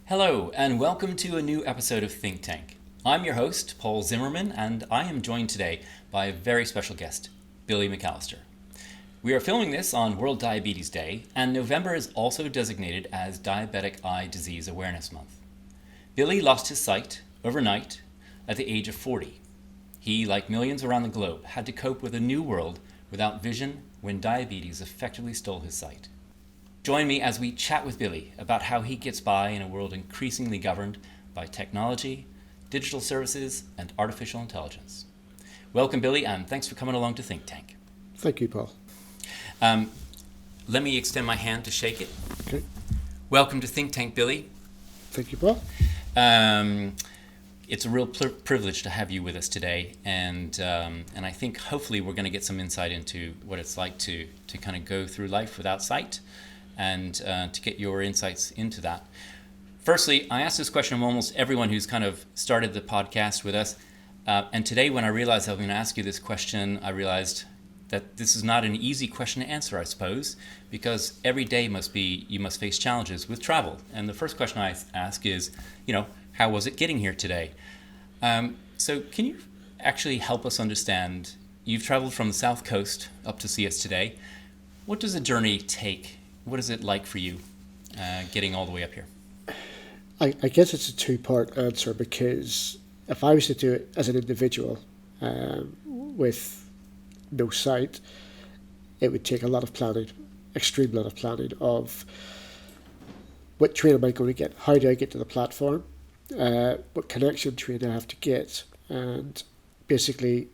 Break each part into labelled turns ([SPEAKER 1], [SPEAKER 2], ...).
[SPEAKER 1] Hello, and welcome to a new episode of Think Tank. I'm your host, Paul Zimmerman, and I am joined today by a very special guest, Billy McAllister. We are filming this on World Diabetes Day, and November is also designated as Diabetic Eye Disease Awareness Month. Billy lost his sight overnight at the age of 40. He, like millions around the globe, had to cope with a new world without vision when diabetes effectively stole his sight. Join me as we chat with Billy about how he gets by in a world increasingly governed by technology, digital services, and artificial intelligence. Welcome, Billy, and thanks for coming along to Think Tank.
[SPEAKER 2] Thank you, Paul.
[SPEAKER 1] Let me extend my hand to shake it.
[SPEAKER 2] Okay.
[SPEAKER 1] Welcome to Think Tank, Billy.
[SPEAKER 2] Thank you, Paul.
[SPEAKER 1] It's a real privilege to have you with us today, and I think hopefully we're going to get some insight into what it's like to kind of go through life without sight, and to get your insights into that. Firstly, I ask this question of almost everyone who's kind of started the podcast with us, and today when I realized I was going to ask you this question, I realized that this is not an easy question to answer, I suppose, because every day you must face challenges with travel. And the first question I ask is, how was it getting here today? So can you actually help us understand, you've traveled from the South Coast up to see us today. What does a journey take? What is it like for you getting all the way up here?
[SPEAKER 2] I guess it's a two-part answer, because if I was to do it as an individual with no sight, it would take a lot of planning, extreme lot of planning of what train am I going to get, how do I get to the platform, what connection train I have to get, and basically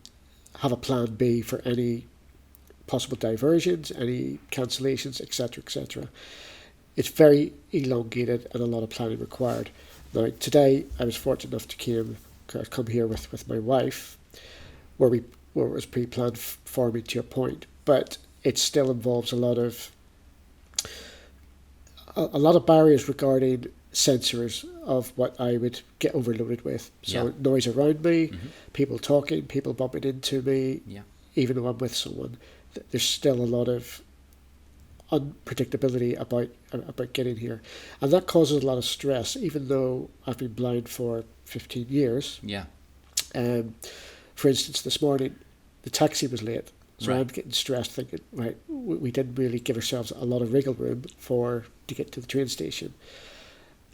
[SPEAKER 2] have a plan B for any possible diversions, any cancellations, etc., etc. It's very elongated and a lot of planning required. Now, today I was fortunate enough to come here with my wife, where it was pre-planned for me, to your point, but it still involves a lot of barriers regarding sensors of what I would get overloaded with. So noise around me, people talking, people bumping into me, even though I'm with someone. There's still a lot of unpredictability about getting here, and that causes a lot of stress. Even though I've been blind for 15 years, for instance, this morning the taxi was late, so I'm getting stressed, thinking, right, we didn't really give ourselves a lot of wriggle room to get to the train station.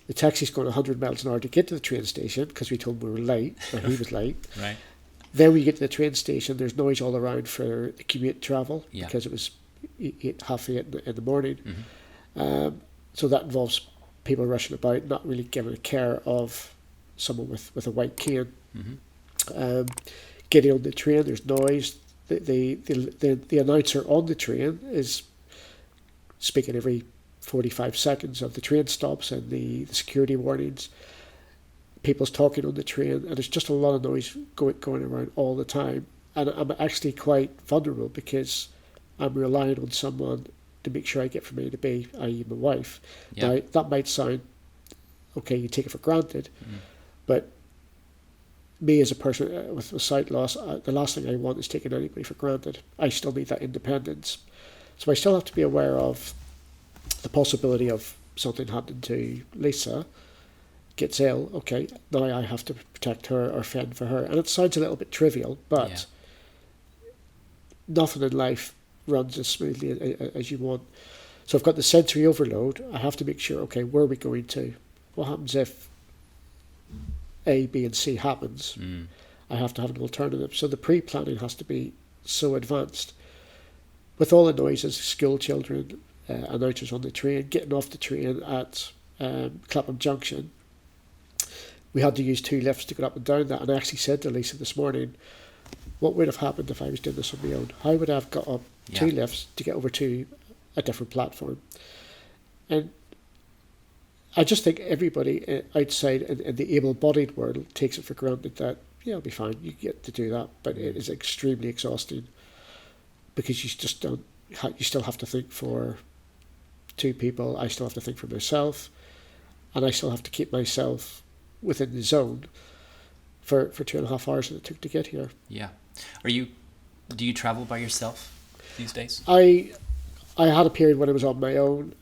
[SPEAKER 2] The taxi's going 100 miles an hour to get to the train station because we told him we were late, or he was late.
[SPEAKER 1] Right.
[SPEAKER 2] Then we get to the train station, there's noise all around for the commute travel, because it was 8:30 in the morning. So that involves people rushing about, not really giving a care of someone with a white cane. Getting on the train, there's noise. The announcer on the train is speaking every 45 seconds of the train stops and the security warnings. People's talking on the train, and there's just a lot of noise going around all the time. And I'm actually quite vulnerable because I'm relying on someone to make sure I get from A to B, i.e. my wife. Now, that might sound, okay, you take it for granted, but me as a person with sight loss, the last thing I want is taking anybody for granted. I still need that independence. So I still have to be aware of the possibility of something happening to Lisa, gets ill, okay, now I have to protect her or fend for her. And it sounds a little bit trivial, but nothing in life runs as smoothly as you want. So I've got the sensory overload. I have to make sure, okay, where are we going to? What happens if A, B, and C happens? I have to have an alternative. So the pre-planning has to be so advanced. With all the noises, school children, announcers on the train, getting off the train at Clapham Junction, we had to use 2 lifts to get up and down that. And I actually said to Lisa this morning, what would have happened if I was doing this on my own? How would I have got up 2 lifts to get over to a different platform? And I just think everybody outside in the able-bodied world takes it for granted that, it'll be fine, you get to do that. But it is extremely exhausting, because you just don't, you still have to think for 2 people. I still have to think for myself, and I still have to keep myself within the zone for 2.5 hours that it took to get here.
[SPEAKER 1] Do you travel by yourself these days?
[SPEAKER 2] I had a period when I was on my own,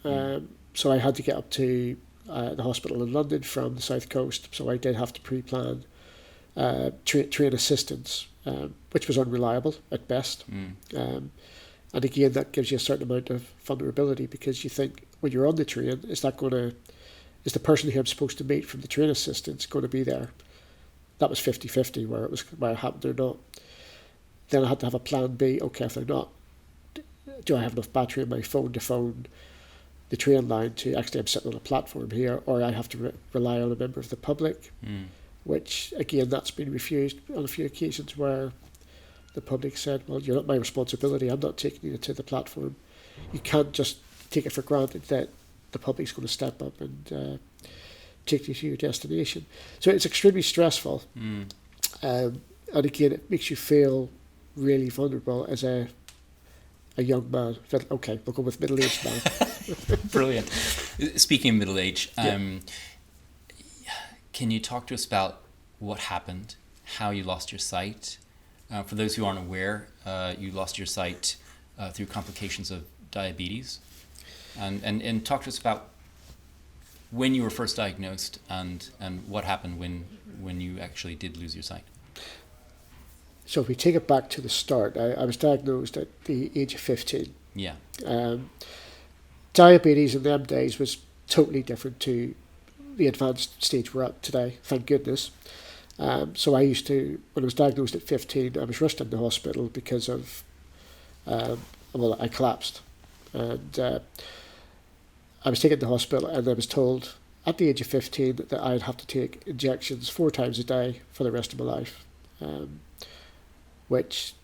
[SPEAKER 2] so I had to get up to the hospital in London from the South Coast, so I did have to pre-plan train assistance, which was unreliable at best. And again, that gives you a certain amount of vulnerability, because you think when you're on the train, is the person who I'm supposed to meet from the train assistance going to be there? That was 50-50 where it happened or not. Then I had to have a plan B. Okay, if they're not, do I have enough battery in my phone to phone the train line to actually, I'm sitting on a platform here, or I have to rely on a member of the public, which again, that's been refused on a few occasions where the public said, well, you're not my responsibility, I'm not taking you to the platform. You can't just take it for granted that the public's going to step up and take you to your destination. So it's extremely stressful. And again, it makes you feel really vulnerable as a young man. Okay, we'll go with middle-aged man.
[SPEAKER 1] Brilliant. Speaking of middle age, can you talk to us about what happened, how you lost your sight? For those who aren't aware, you lost your sight through complications of diabetes. And talk to us about when you were first diagnosed and what happened when you actually did lose your sight.
[SPEAKER 2] So if we take it back to the start, I was diagnosed at the age of 15.
[SPEAKER 1] Yeah.
[SPEAKER 2] Diabetes in them days was totally different to the advanced stage we're at today, thank goodness. So I used to, when I was diagnosed at 15, I was rushed into hospital because of, I collapsed. And I was taken to hospital, and I was told at the age of 15 that I'd have to take injections 4 times a day for the rest of my life. Which,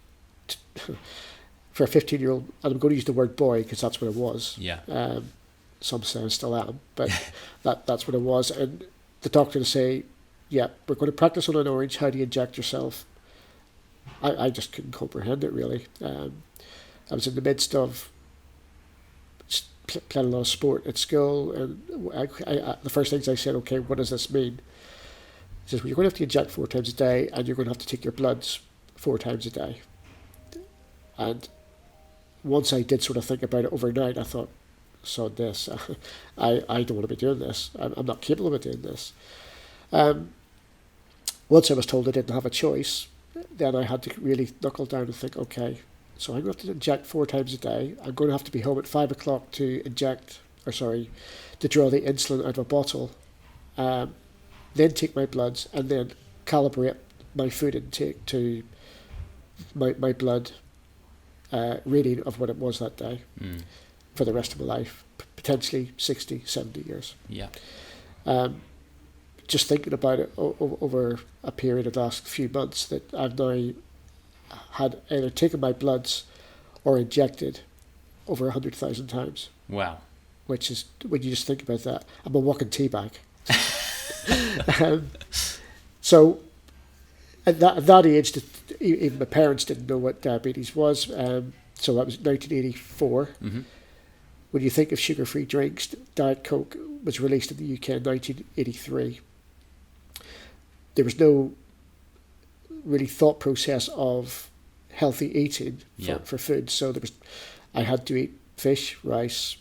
[SPEAKER 2] for a 15-year-old, and I'm going to use the word boy because that's what it was.
[SPEAKER 1] Yeah.
[SPEAKER 2] Some say I still am, but that's what it was. And the doctor would say, yeah, we're going to practice on an orange. How do you inject yourself? I just couldn't comprehend it, really. I was in the midst of playing a lot of sport at school, and I the first things I said, okay, what does this mean? He says, well, you're going to have to inject 4 times a day, and you're going to have to take your bloods 4 times a day. And once I did sort of think about it overnight, I thought, so this, I don't want to be doing this. I'm not capable of doing this. Once I was told I didn't have a choice, then I had to really knuckle down and think, okay, so I'm going to have to inject 4 times a day. I'm going to have to be home at 5 o'clock to draw the insulin out of a bottle, then take my bloods, and then calibrate my food intake to my blood reading of what it was that day for the rest of my life, potentially 60, 70 years.
[SPEAKER 1] Yeah.
[SPEAKER 2] Just thinking about it over a period of the last few months, that I've now had either taken my bloods or injected over 100,000 times.
[SPEAKER 1] Wow.
[SPEAKER 2] Which is, when you just think about that, I'm a walking tea bag. So at that age, even my parents didn't know what diabetes was. So that was 1984.
[SPEAKER 1] Mm-hmm.
[SPEAKER 2] When you think of sugar-free drinks, Diet Coke was released in the UK in 1983. There was no really thought process of healthy eating for food. So I had to eat fish, rice,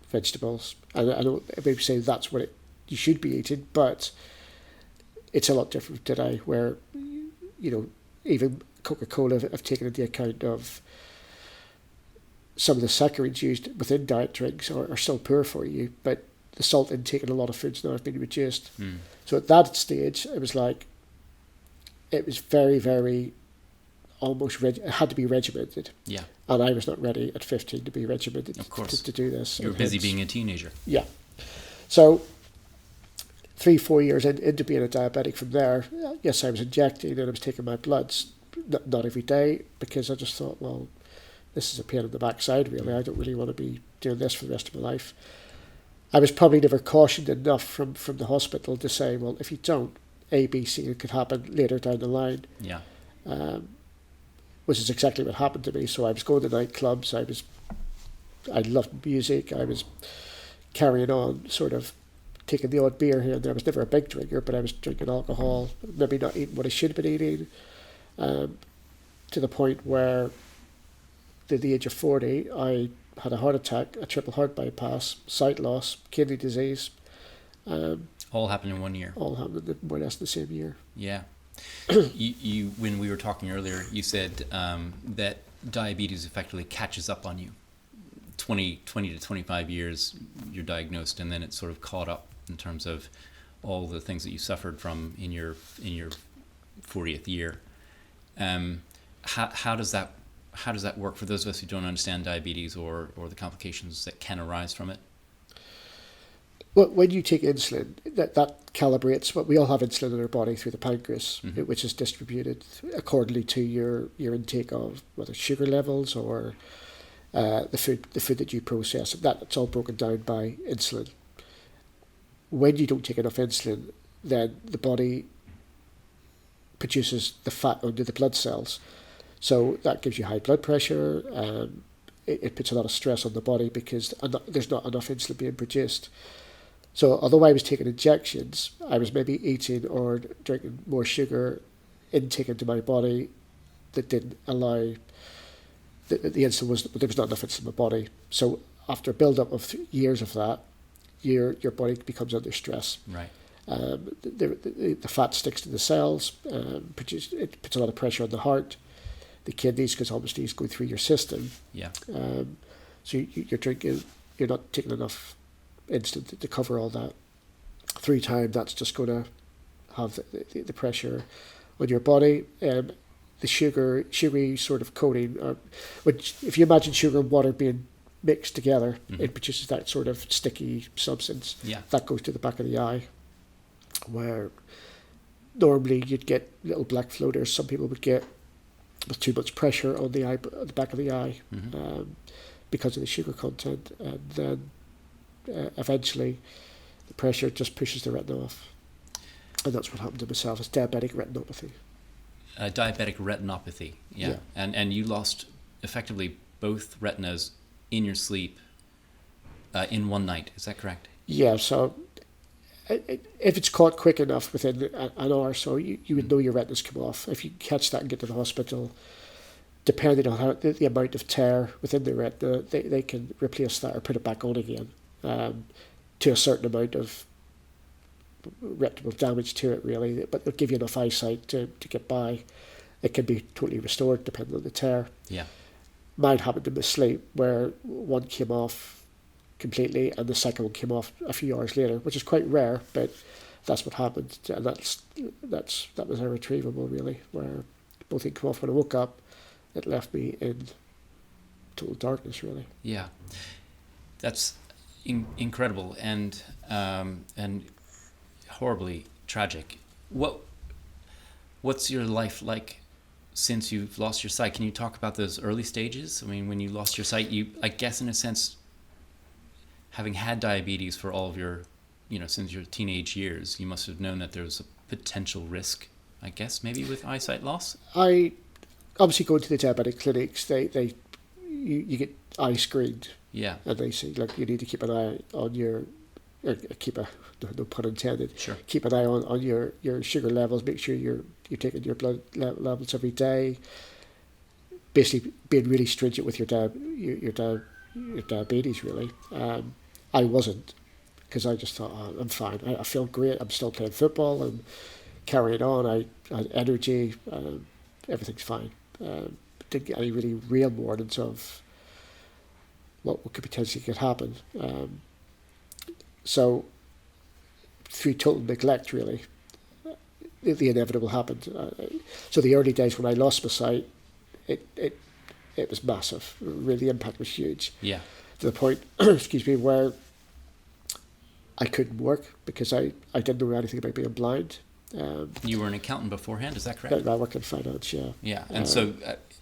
[SPEAKER 2] vegetables. And I know people say that's what you should be eating, but it's a lot different today, where, even Coca-Cola have taken into account of some of the saccharides used within diet drinks are still poor for you, but the salt intake in a lot of foods now have been reduced. So at that stage, it was like, it was very, very almost, it had to be regimented. Yeah. And I was not ready at 15 to be regimented, of course, to do this.
[SPEAKER 1] You were busy being a teenager.
[SPEAKER 2] Yeah. So 3-4 years into being a diabetic from there, yes, I was injecting and I was taking my bloods, not every day, because I just thought, well, this is a pain in the backside, really. I don't really want to be doing this for the rest of my life. I was probably never cautioned enough from the hospital to say, well, if you don't, A, B, C, it could happen later down the line.
[SPEAKER 1] Yeah.
[SPEAKER 2] Which is exactly what happened to me. So I was going to nightclubs. I loved music. I was carrying on, sort of taking the odd beer here and there. I was never a big drinker, but I was drinking alcohol, maybe not eating what I should have been eating, to the point where at the age of 40, I had a heart attack, a triple heart bypass, sight loss, kidney disease,
[SPEAKER 1] All happened in 1 year.
[SPEAKER 2] All happened in more or less the same year.
[SPEAKER 1] Yeah. You when we were talking earlier, you said that diabetes effectively catches up on you. 20 to 25 years, you're diagnosed, and then it's sort of caught up in terms of all the things that you suffered from in your 40th year. How does that work for those of us who don't understand diabetes or the complications that can arise from it?
[SPEAKER 2] Well, when you take insulin, that calibrates. But we all have insulin in our body through the pancreas, which is distributed accordingly to your intake of whether sugar levels or the food that you process. That's all broken down by insulin. When you don't take enough insulin, then the body produces the fat under the blood cells. So that gives you high blood pressure. It puts a lot of stress on the body because there's not enough insulin being produced. So although I was taking injections, I was maybe eating or drinking more sugar intake into my body that didn't allow the insulin there was not enough insulin in my body. So after a build-up of years of that, your body becomes under stress.
[SPEAKER 1] Right.
[SPEAKER 2] The fat sticks to the cells, it puts a lot of pressure on the heart, the kidneys, because obviously it's going through your system.
[SPEAKER 1] Yeah.
[SPEAKER 2] So you're not taking enough insulin to cover all that. 3 times, that's just going to have the pressure on your body. The sugary sort of coating, which if you imagine sugar and water being mixed together, it produces that sort of sticky substance.
[SPEAKER 1] Yeah.
[SPEAKER 2] That goes to the back of the eye, where normally you'd get little black floaters. Some people would get with too much pressure on the eye, at the back of the eye, because of the sugar content, and then eventually the pressure just pushes the retina off, and that's what happened to myself. It's diabetic retinopathy.
[SPEAKER 1] Diabetic retinopathy, yeah. And you lost effectively both retinas in your sleep in one night, is that correct?
[SPEAKER 2] Yeah, so if it's caught quick enough within an hour or so, you would know your retinas come off. If you catch that and get to the hospital, depending on how the amount of tear within the retina, they can replace that or put it back on again to a certain amount of retinal damage to it, really, but they'll give you enough eyesight to get by. It can be totally restored depending on the tear.
[SPEAKER 1] Yeah.
[SPEAKER 2] Mine happened in my sleep, where one came off completely and the second one came off a few hours later, which is quite rare, but that's what happened, and that was irretrievable, really, where both things came off. When I woke up, it left me in total darkness, really.
[SPEAKER 1] Yeah, that's incredible and horribly tragic. What's your life like since you've lost your sight? Can you talk about those early stages? I mean, when you lost your sight, I guess in a sense, having had diabetes for all of your, since your teenage years, you must have known that there was a potential risk, I guess, maybe with eyesight loss?
[SPEAKER 2] I obviously go to the diabetic clinics. You get eye screened. Yeah. And they say, look, you need to keep an eye on your, no pun intended. Sure. Keep an eye on your sugar levels. Make sure you're taking your blood levels every day. Basically, being really stringent with your diabetes, really. I wasn't, because I just thought, I'm fine. I feel great. I'm still playing football and carrying on. I had energy. Everything's fine. Didn't get any really real warnings of what could potentially happen. So, through total neglect, really, the inevitable happened. So the early days when I lost my sight, it was massive. Really, the impact was huge. Yeah. To the point, excuse me, where I couldn't work because I didn't know anything about being blind.
[SPEAKER 1] You were an accountant beforehand, is that correct?
[SPEAKER 2] I worked in finance, yeah.
[SPEAKER 1] Yeah, and so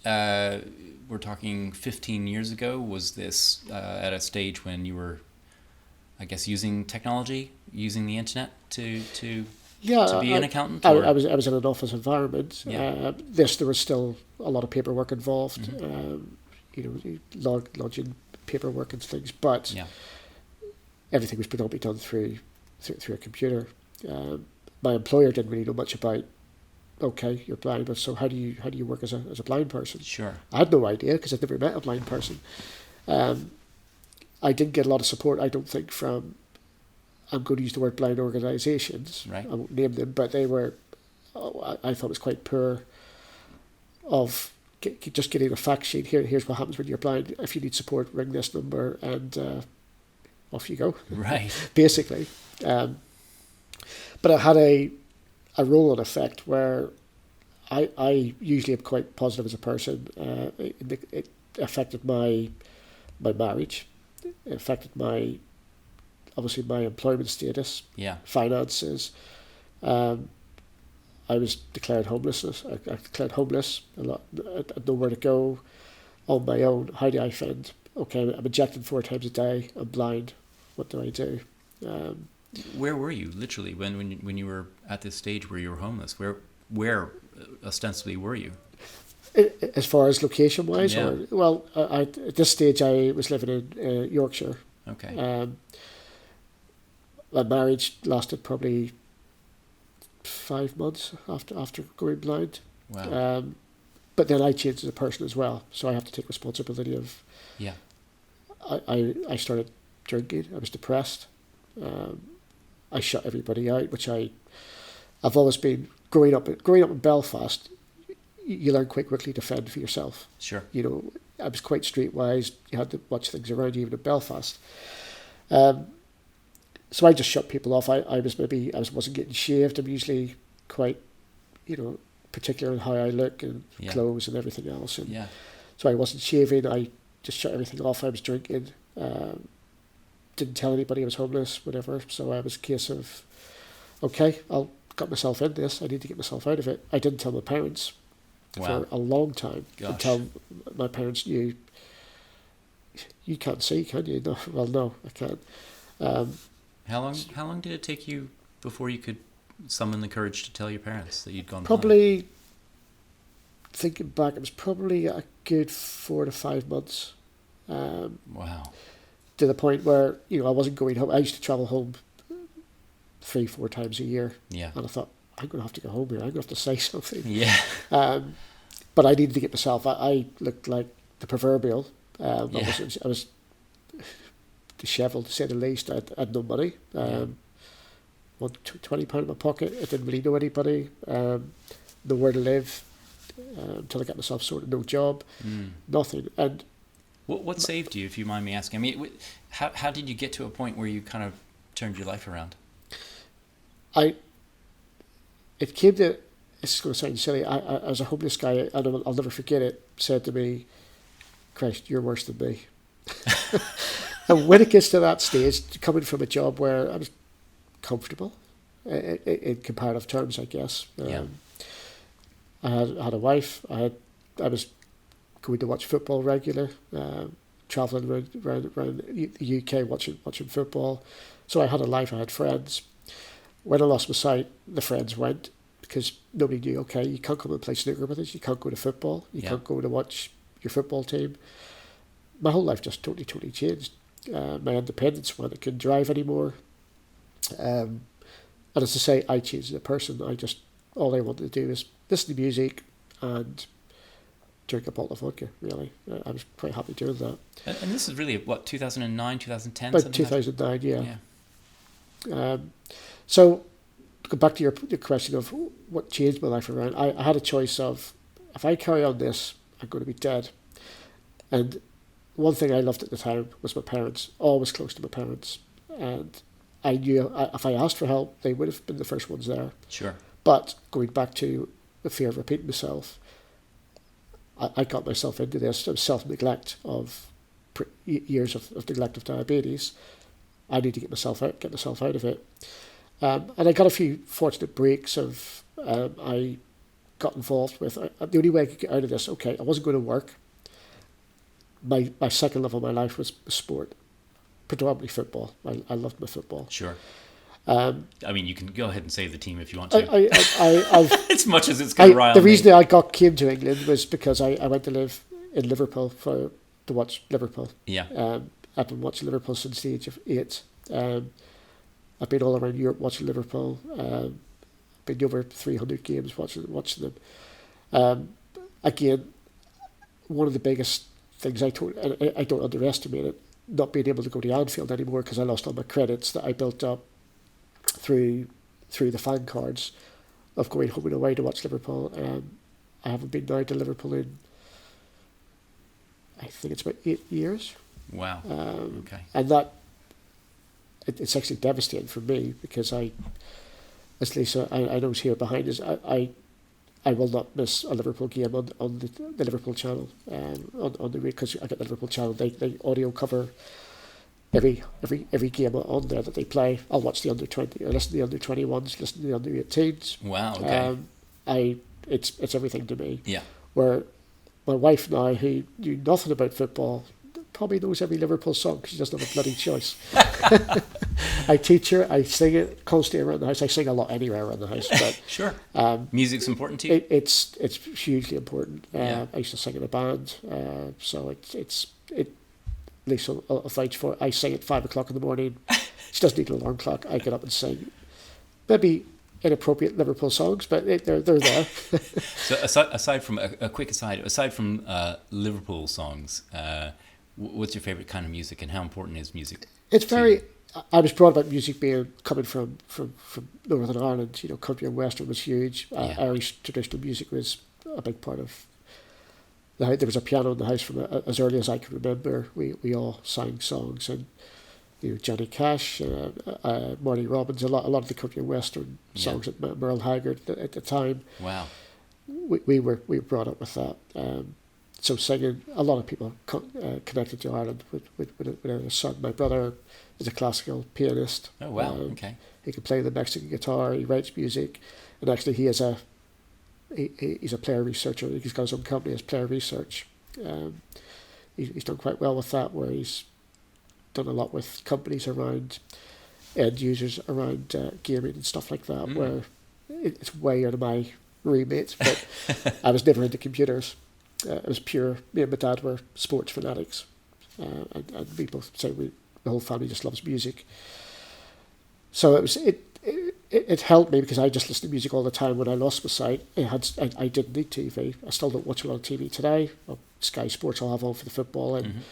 [SPEAKER 1] we're talking 15 years ago. Was this at a stage when you were, I guess, using technology, using the internet to be an accountant?
[SPEAKER 2] I was in an office environment. Yeah. There was still a lot of paperwork involved, lodging paperwork and things, but everything was predominantly done through a computer. My employer didn't really know much about, okay, you're blind, but so how do you work as a blind person? Sure. I had no idea because I'd never met a blind person. I didn't get a lot of support, I don't think, from I'm going to use the word blind organisations.
[SPEAKER 1] Right.
[SPEAKER 2] I won't name them, but they were, I thought it was quite poor of just getting a fact sheet. Here's what happens when you're blind. If you need support, ring this number, and off you go.
[SPEAKER 1] Right.
[SPEAKER 2] Basically. But it had a roll-on effect where I usually am quite positive as a person. It affected my marriage. It affected obviously my employment status, finances. I was declared homeless. I declared homeless a lot. I had nowhere to go on my own. How do I fend? Okay, I'm injected 4 times a day. I'm blind. What do I do?
[SPEAKER 1] Where were you, literally, when you were at this stage where you were homeless? Where ostensibly were you?
[SPEAKER 2] As far as location-wise?
[SPEAKER 1] Yeah.
[SPEAKER 2] At this stage I was living in Yorkshire.
[SPEAKER 1] Okay.
[SPEAKER 2] My marriage lasted probably 5 months after going blind.
[SPEAKER 1] Wow.
[SPEAKER 2] But then I changed as a person as well, so I have to take responsibility of.
[SPEAKER 1] Yeah.
[SPEAKER 2] I started drinking. I was depressed. I shut everybody out, which I've always been growing up in Belfast. You learn quite quickly to fend for yourself.
[SPEAKER 1] Sure.
[SPEAKER 2] You know, I was quite streetwise. You had to watch things around you, even in Belfast. So I just shut people off. I wasn't getting shaved. I'm usually quite, particular in how I look and clothes and everything else. And so I wasn't shaving. I just shut everything off. I was drinking. Didn't tell anybody I was homeless, whatever. So I was a case of, okay, I'll got myself in this. I need to get myself out of it. I didn't tell my parents for a long time. Until my parents knew. You can't see, can you? No, well, no, I can't.
[SPEAKER 1] How long did it take you before you could summon the courage to tell your parents that you'd gone blind?
[SPEAKER 2] Probably, thinking back, it was probably a good 4 to 5 months.
[SPEAKER 1] Wow.
[SPEAKER 2] To the point where, I wasn't going home. I used to travel home 3-4 times a year.
[SPEAKER 1] Yeah.
[SPEAKER 2] And I thought, I'm going to have to go home here. I'm going to have to say something.
[SPEAKER 1] Yeah.
[SPEAKER 2] But I needed to get myself. I looked like the proverbial. I was dishevelled, to say the least. I had no money. £20 in my pocket. I didn't really know anybody. Nowhere to live until I got myself sorted. No job. Nothing. And
[SPEAKER 1] what saved you, if you mind me asking? I mean, how did you get to a point where you kind of turned your life around?
[SPEAKER 2] It came to. It's going to sound silly. I was a homeless guy, and I'll never forget it. Said to me, "Christ, you're worse than me." And when it gets to that stage, coming from a job where I was comfortable, in comparative terms, I guess. I had a wife. I was going to watch football regular, travelling around the UK watching football. So I had a life. I had friends. When I lost my sight, the friends went because nobody knew. Okay, you can't come and play snooker with us. You can't go to football. You can't go to watch your football team. My whole life just totally changed. My independence when I couldn't drive anymore. And as I say, I changed as a person. All I wanted to do is listen to music and drink a bottle of vodka, really. I was quite happy doing that.
[SPEAKER 1] And this is really, 2009, 2010?
[SPEAKER 2] About 2009, yeah. So, to go back to your question of what changed my life around, I had a choice of, if I carry on this, I'm going to be dead. And one thing I loved at the time was my parents, always close to my parents. And I knew if I asked for help, they would have been the first ones there.
[SPEAKER 1] Sure.
[SPEAKER 2] But going back to the fear of repeating myself, I got myself into this self-neglect of years of neglect of diabetes. I need to get myself out of it. And I got a few fortunate breaks of I got involved with. The only way I could get out of this, okay, I wasn't going to work. My second love of my life was sport, predominantly football. I loved my football.
[SPEAKER 1] Sure. I mean, you can go ahead and say the team if you want to.
[SPEAKER 2] I've
[SPEAKER 1] as much as it's going to rile
[SPEAKER 2] the
[SPEAKER 1] me.
[SPEAKER 2] reason I came to England was because I went to live in Liverpool to watch Liverpool.
[SPEAKER 1] Yeah.
[SPEAKER 2] I've been watching Liverpool since the age of 8. I've been all around Europe watching Liverpool. Been over 300 games watching them. Again, one of the biggest things I don't underestimate it, not being able to go to Anfield anymore because I lost all my credits that I built up through the fan cards of going home and away to watch Liverpool. I haven't been down to Liverpool in, I think it's about 8 years.
[SPEAKER 1] Wow. Okay.
[SPEAKER 2] And that, it's actually devastating for me because as Lisa, I know is here behind us, I will not miss a Liverpool game on the Liverpool channel, on the because I get the Liverpool channel. They audio cover every game on there that they play. I'll watch the under 20 or listen to the under 21s, listen to the under 18s.
[SPEAKER 1] Wow. Okay.
[SPEAKER 2] It's everything to me.
[SPEAKER 1] Yeah.
[SPEAKER 2] Where my wife now, who knew nothing about football, probably knows every Liverpool song because she doesn't have a bloody choice. I teach her, I sing it constantly around the house. I sing a lot anywhere around the house. But
[SPEAKER 1] sure. Music's important to you?
[SPEAKER 2] It's hugely important.
[SPEAKER 1] Yeah.
[SPEAKER 2] I used to sing in a band, so it Lisa will vouch for it. I sing at 5 o'clock in the morning. She doesn't need an alarm clock. I get up and sing. Maybe inappropriate Liverpool songs, but they're there.
[SPEAKER 1] So aside from a quick aside, Liverpool songs, what's your favourite kind of music, and how important is music?
[SPEAKER 2] It's very. I was brought up music coming from Northern Ireland. You know, country and western was huge. Irish traditional music was a big part of. There was a piano in the house from as early as I can remember. We all sang songs, and Johnny Cash, Marty Robbins, a lot of the country and western songs at Merle Haggard at the time.
[SPEAKER 1] Wow.
[SPEAKER 2] We were brought up with that. So singing, a lot of people connected to Ireland with a son. My brother is a classical pianist.
[SPEAKER 1] Oh wow! Okay.
[SPEAKER 2] He can play the Mexican guitar. He writes music, and actually he's a player researcher. He's got his own company as Player Research. He's done quite well with that, where he's done a lot with companies around end users around gaming and stuff like that. Where it's way out of my remit, but I was never into computers. It was pure. Me and my dad were sports fanatics, and people say the whole family just loves music. So it helped me because I just listened to music all the time. When I lost my sight, I didn't need TV. I still don't watch a lot of TV today. Well, Sky Sports I'll have on for the football, and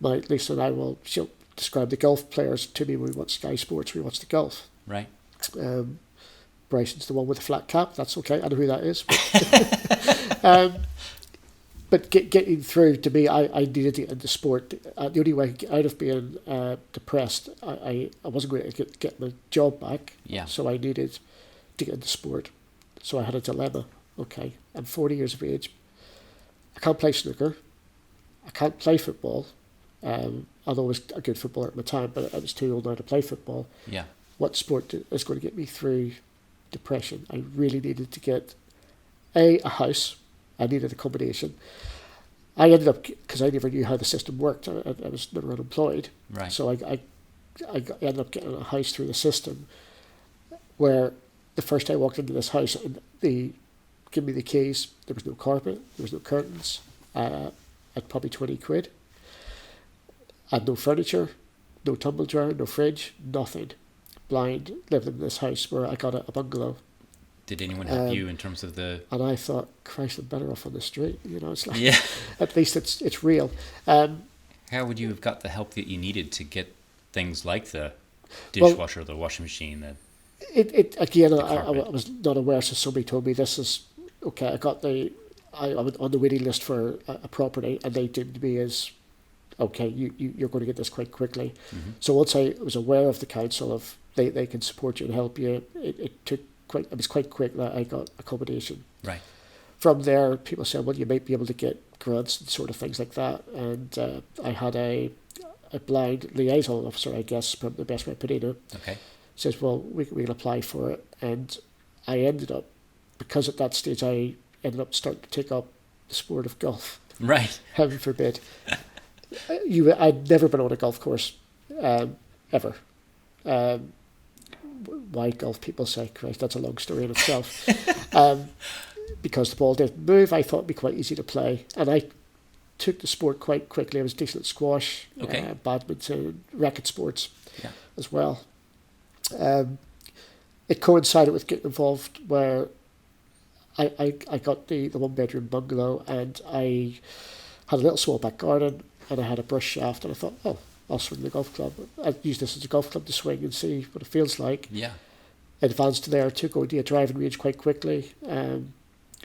[SPEAKER 2] my Lisa and she'll describe the golf players to me when we watch Sky Sports. We watch the golf.
[SPEAKER 1] Right.
[SPEAKER 2] Bryson's the one with the flat cap. That's okay. I know who that is. But getting through, to me, I needed to get into sport. The only way I could get out of being depressed, I wasn't going to get my job back.
[SPEAKER 1] Yeah.
[SPEAKER 2] So I needed to get into sport. So I had a dilemma. Okay, I'm 40 years of age. I can't play snooker. I can't play football. Although I was a good footballer at my time, but I was too old now to play football.
[SPEAKER 1] Yeah.
[SPEAKER 2] What sport is going to get me through depression? I really needed to get a house. I needed accommodation. I ended up, because I never knew how the system worked, I was never unemployed.
[SPEAKER 1] Right.
[SPEAKER 2] So I ended up getting a house through the system, where the first day I walked into this house, and they give me the keys. There was no carpet, there was no curtains. I had probably 20 quid. I had no furniture, no tumble dryer, no fridge, nothing. Blind, lived in this house where I got a bungalow.
[SPEAKER 1] Did anyone help you in terms of the...
[SPEAKER 2] And I thought, Christ, I'm better off on the street. It's like,
[SPEAKER 1] yeah.
[SPEAKER 2] At least it's real.
[SPEAKER 1] How would you have got the help that you needed to get things like the dishwasher, the washing machine?
[SPEAKER 2] I was not aware, so somebody told me this is, okay, I'm on the waiting list for a property, and they deemed me as, okay, you're going to get this quite quickly. Mm-hmm. So once I was aware of the council of they can support you and help you, it was quite quick that I got accommodation. Right. From there, people said, well, you might be able to get grants and sort of things like that. And I had a blind liaison officer, I guess, probably the best way of putting it. Okay. Says, well, we can apply for it. And I ended up, because at that stage I ended up starting to take up the sport of golf. Right. Heaven forbid. I'd never been on a golf course, ever. Why golf, people say, Christ, that's a long story in itself. Because the ball didn't move, I thought it'd be quite easy to play. And I took the sport quite quickly. I was decent at squash, badminton, racket sports as well. It coincided with getting involved where I got the one-bedroom bungalow, and I had a little small back garden, and I had a brush shaft, and I thought, I'll swing the golf club. I'd use this as a golf club to swing and see what it feels like. Yeah. advanced there to go to a driving range quite quickly. When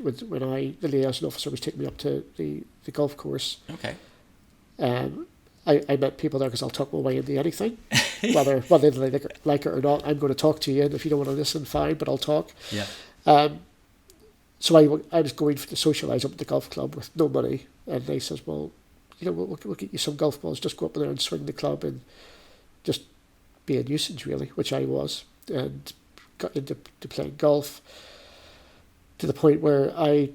[SPEAKER 2] the liaison officer was taking me up to the golf course.
[SPEAKER 1] Okay.
[SPEAKER 2] I met people there because I'll talk my way into anything, whether they like it or not. I'm going to talk to you, and if you don't want to listen, fine, but I'll talk.
[SPEAKER 1] Yeah.
[SPEAKER 2] So I was going to socialise up at the golf club with no money, and they says, well, we'll get you some golf balls. Just go up there and swing the club and just be a nuisance, really, which I was, and got into playing golf to the point where I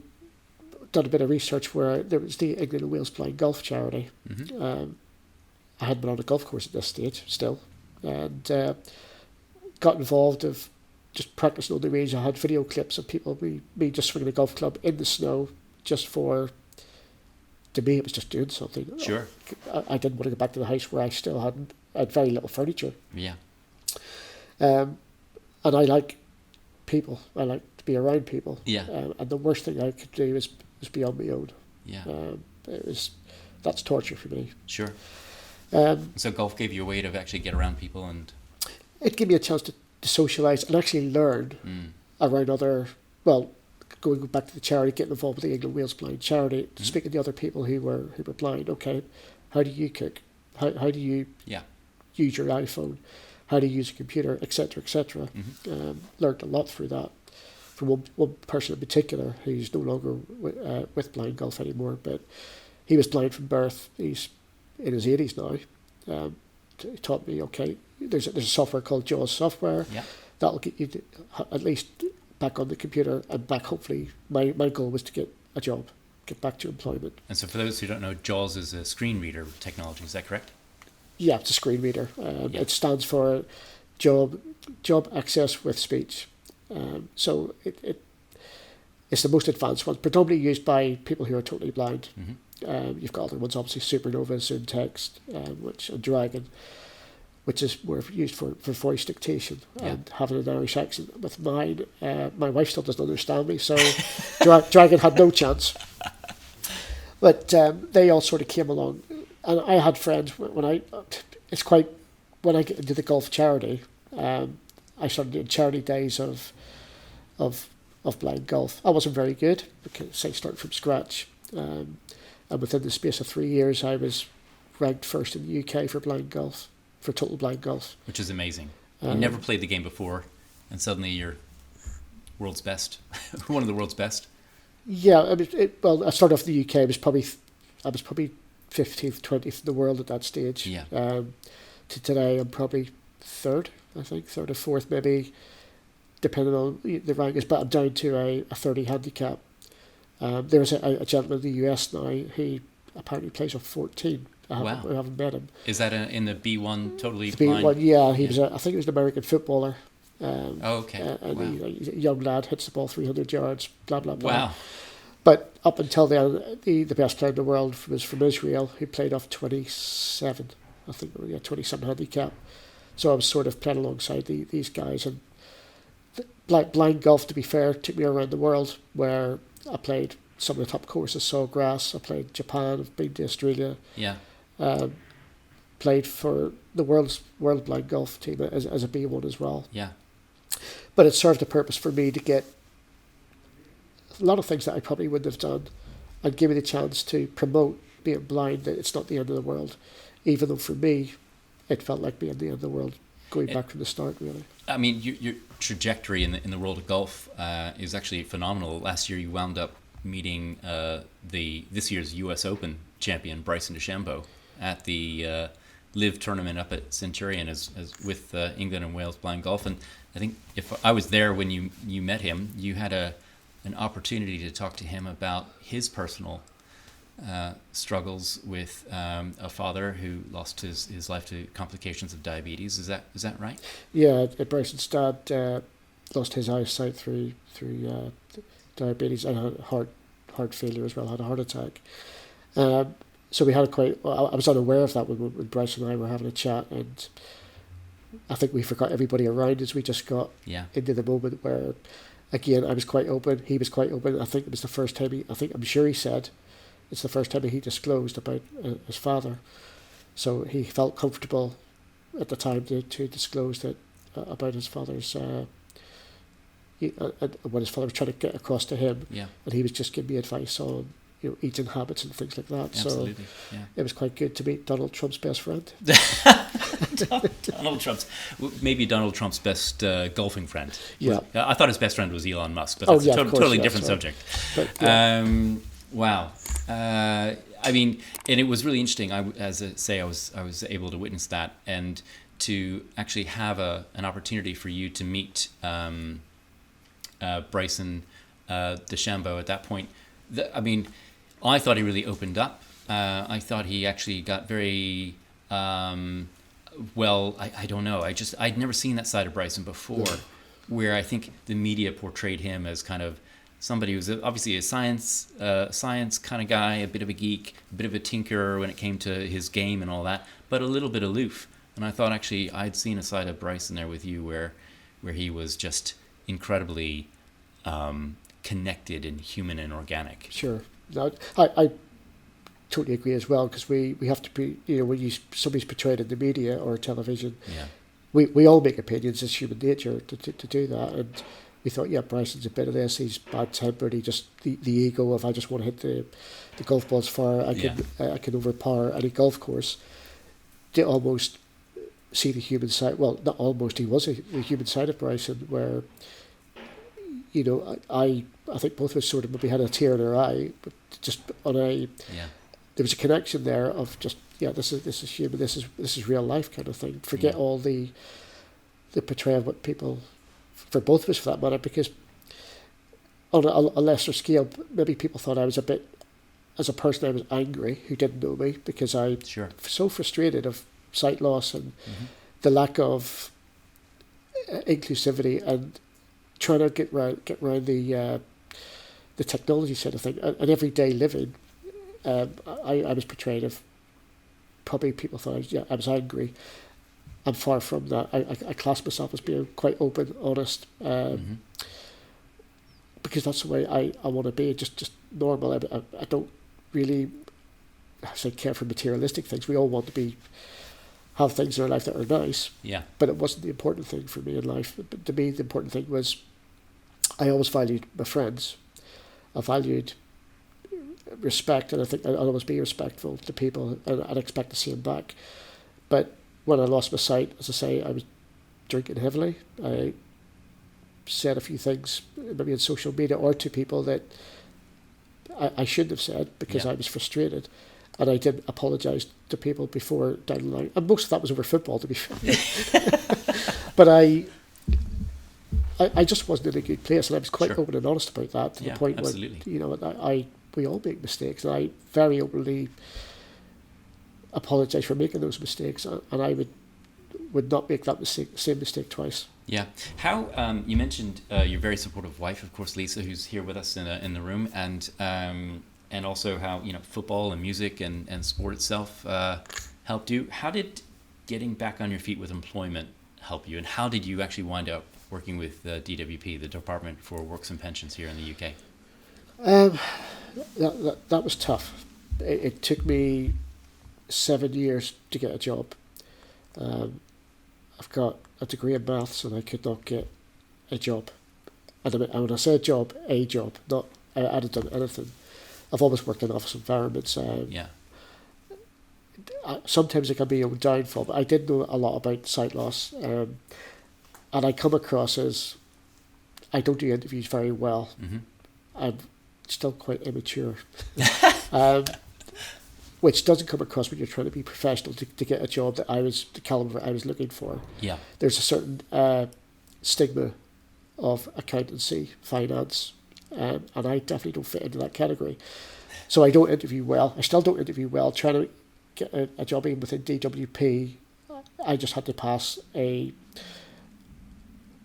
[SPEAKER 2] done a bit of research where there was the England and Wales Blind Golf Charity.
[SPEAKER 1] Mm-hmm.
[SPEAKER 2] I hadn't been on a golf course at this stage still, and got involved of just practicing on the range. I had video clips of people, me just swinging a golf club in the snow, just for, to me it was just doing something.
[SPEAKER 1] Sure.
[SPEAKER 2] I didn't want to go back to the house where I still had very little furniture.
[SPEAKER 1] Yeah.
[SPEAKER 2] And I like people. I like to be around people.
[SPEAKER 1] Yeah.
[SPEAKER 2] And the worst thing I could do was be on my own.
[SPEAKER 1] Yeah.
[SPEAKER 2] That's torture for me.
[SPEAKER 1] Sure. So golf gave you a way to actually get around people, and
[SPEAKER 2] it gave me a chance to socialise and actually learn around other, well, going back to the charity, getting involved with the England Wales Blind Charity, speaking to other people who were blind. Okay, how do you cook? How do you use your iPhone? How do you use a computer, etc., etc. Learned a lot through that from one person in particular who's no longer with blind golf anymore, but he was blind from birth. He's in his 80s now. He taught me, okay, there's a software called JAWS software.
[SPEAKER 1] Yeah.
[SPEAKER 2] That'll get you at least back on the computer and back, hopefully. My goal was to get a job, get back to employment.
[SPEAKER 1] And so for those who don't know, JAWS is a screen reader technology, is that correct?
[SPEAKER 2] Yeah, it's a screen reader. It stands for Job Access with Speech. So it's the most advanced one, predominantly used by people who are totally blind.
[SPEAKER 1] Mm-hmm.
[SPEAKER 2] You've got other ones, obviously, Supernova, Zoom Text, and Dragon, which is more used for voice dictation and having an Irish accent. With mine, my wife still doesn't understand me, so Dragon had no chance. But they all sort of came along, and I had friends when I get into the golf charity. I started doing charity days of blind golf. I wasn't very good because I started from scratch. And within the space of 3 years, I was ranked first in the UK for blind golf, for total blind golf.
[SPEAKER 1] Which is amazing. You never played the game before, and suddenly you're world's best, one of the world's best.
[SPEAKER 2] Yeah, I mean, I started off in the UK. I was probably 15th, 20th in the world at that stage.
[SPEAKER 1] Yeah.
[SPEAKER 2] To today, I'm probably third or fourth, maybe, depending on the rankings. But I'm down to a 30 handicap. There's a gentleman in the US now who apparently plays off 14. I haven't met him.
[SPEAKER 1] Is that in the B1 totally
[SPEAKER 2] the
[SPEAKER 1] blind?
[SPEAKER 2] B1, yeah. He was. I think he was an American footballer.
[SPEAKER 1] Okay.
[SPEAKER 2] And he's a young lad, hits the ball 300 yards, blah, blah, blah.
[SPEAKER 1] Wow.
[SPEAKER 2] But up until then, the best player in the world was from Israel, who played off 27. I think, 27 handicap. So I was sort of playing alongside these guys. And blind golf, to be fair, took me around the world, where I played some of the top courses, Sawgrass. I played Japan. I've been to Australia.
[SPEAKER 1] Yeah.
[SPEAKER 2] Played for the world blind golf team as a B1 as well.
[SPEAKER 1] Yeah.
[SPEAKER 2] But it served a purpose for me to get a lot of things that I probably wouldn't have done, and give me the chance to promote being blind, that it's not the end of the world, even though for me it felt like being the end of the world, going back from the start, really.
[SPEAKER 1] I mean, your trajectory in the world of golf is actually phenomenal. Last year you wound up meeting this year's U.S. Open champion, Bryson DeChambeau, at the Live tournament up at Centurion as with England and Wales Blind Golf. And I think if I was there when you met him, you had an opportunity to talk to him about his personal struggles with a father who lost his life to complications of diabetes. Is that right? Yeah,
[SPEAKER 2] Bryson's dad lost his eyesight through diabetes and had heart failure as well. Had a heart attack. So we had I was unaware of that when Bryson and I were having a chat, and I think we forgot everybody around us. We just got into the moment where, again, I was quite open. He was quite open. I think it was the first time I'm sure he said it's the first time he disclosed about his father. So he felt comfortable at the time to disclose that about his father's and when his father was trying to get across to him,
[SPEAKER 1] Yeah.
[SPEAKER 2] and he was just giving me advice on eating habits and things like that.
[SPEAKER 1] Absolutely.
[SPEAKER 2] So
[SPEAKER 1] Yeah.
[SPEAKER 2] it was quite good to meet Donald Trump's best friend.
[SPEAKER 1] Maybe Donald Trump's best golfing friend.
[SPEAKER 2] Yeah.
[SPEAKER 1] I thought his best friend was Elon Musk, but that's a totally different subject.
[SPEAKER 2] But, yeah.
[SPEAKER 1] Wow. I mean, and it was really interesting. I was able to witness that, and to actually have an opportunity for you to meet Bryson DeChambeau at that point. I thought he really opened up. I thought he actually got very well. I don't know. I'd never seen that side of Bryson before, where I think the media portrayed him as kind of somebody who's obviously a science kind of guy, a bit of a geek, a bit of a tinkerer when it came to his game and all that, but a little bit aloof. And I thought actually I'd seen a side of Bryson there with you where he was just incredibly connected and human and organic.
[SPEAKER 2] Sure. No, I totally agree as well, because we have to be, when somebody's portrayed in the media or television, we all make opinions. It's human nature to do that. And we thought, Bryson's a bit of this. He's bad-tempered. He just the ego of I just want to hit the golf balls far. I can overpower any golf course. To almost see the human side. Well, not almost. He was the human side of Bryson, where I think both of us sort of maybe had a tear in our eye, but just on there was a connection there of just this is human. This is real life kind of thing. Forget all the portrayal of what people. For both of us, for that matter, because on a lesser scale, maybe people thought I was a bit, as a person, I was angry who didn't know me, because I so frustrated of sight loss and the lack of inclusivity and trying to get around the technology side of thing and everyday living. I was portrayed of probably people thought I was angry. I'm far from that. I class myself as being quite open, honest, because that's the way I want to be, just normal. I don't really care for materialistic things. We all want to have things in our life that are nice, but it wasn't the important thing for me in life. But to me, the important thing was I always valued my friends. I valued respect, and I think I'd always be respectful to people, and I'd expect to see them back. But when I lost my sight, as I say, I was drinking heavily. I said a few things, maybe on social media or to people that I shouldn't have said, because I was frustrated. And I did apologise to people before down the line. And most of that was over football, to be fair. But I just wasn't in a good place, and I was quite open and honest about that, to the point where, we all make mistakes, and I very openly apologise for making those mistakes, and I would not make that same mistake twice.
[SPEAKER 1] Yeah. How you mentioned your very supportive wife, of course, Lisa, who's here with us in the room, and also how football and music and sport itself helped you. How did getting back on your feet with employment help you, and how did you actually wind up working with DWP, the Department for Works and Pensions here in the UK?
[SPEAKER 2] That was tough. It took me 7 years to get a job. I've got a degree in maths, and I could not get a job. And when I say a job, not I hadn't done anything. I've always worked in office environments. Sometimes it can be a downfall, but I did know a lot about sight loss, and I come across as I don't do interviews very well. I'm still quite immature. Which doesn't come across when you're trying to be professional to get a job that the caliber I was looking for. Yeah. There's a certain stigma of accountancy, finance, and I definitely don't fit into that category. So I don't interview well. I still don't interview well. Trying to get a job even within DWP, I just had to pass a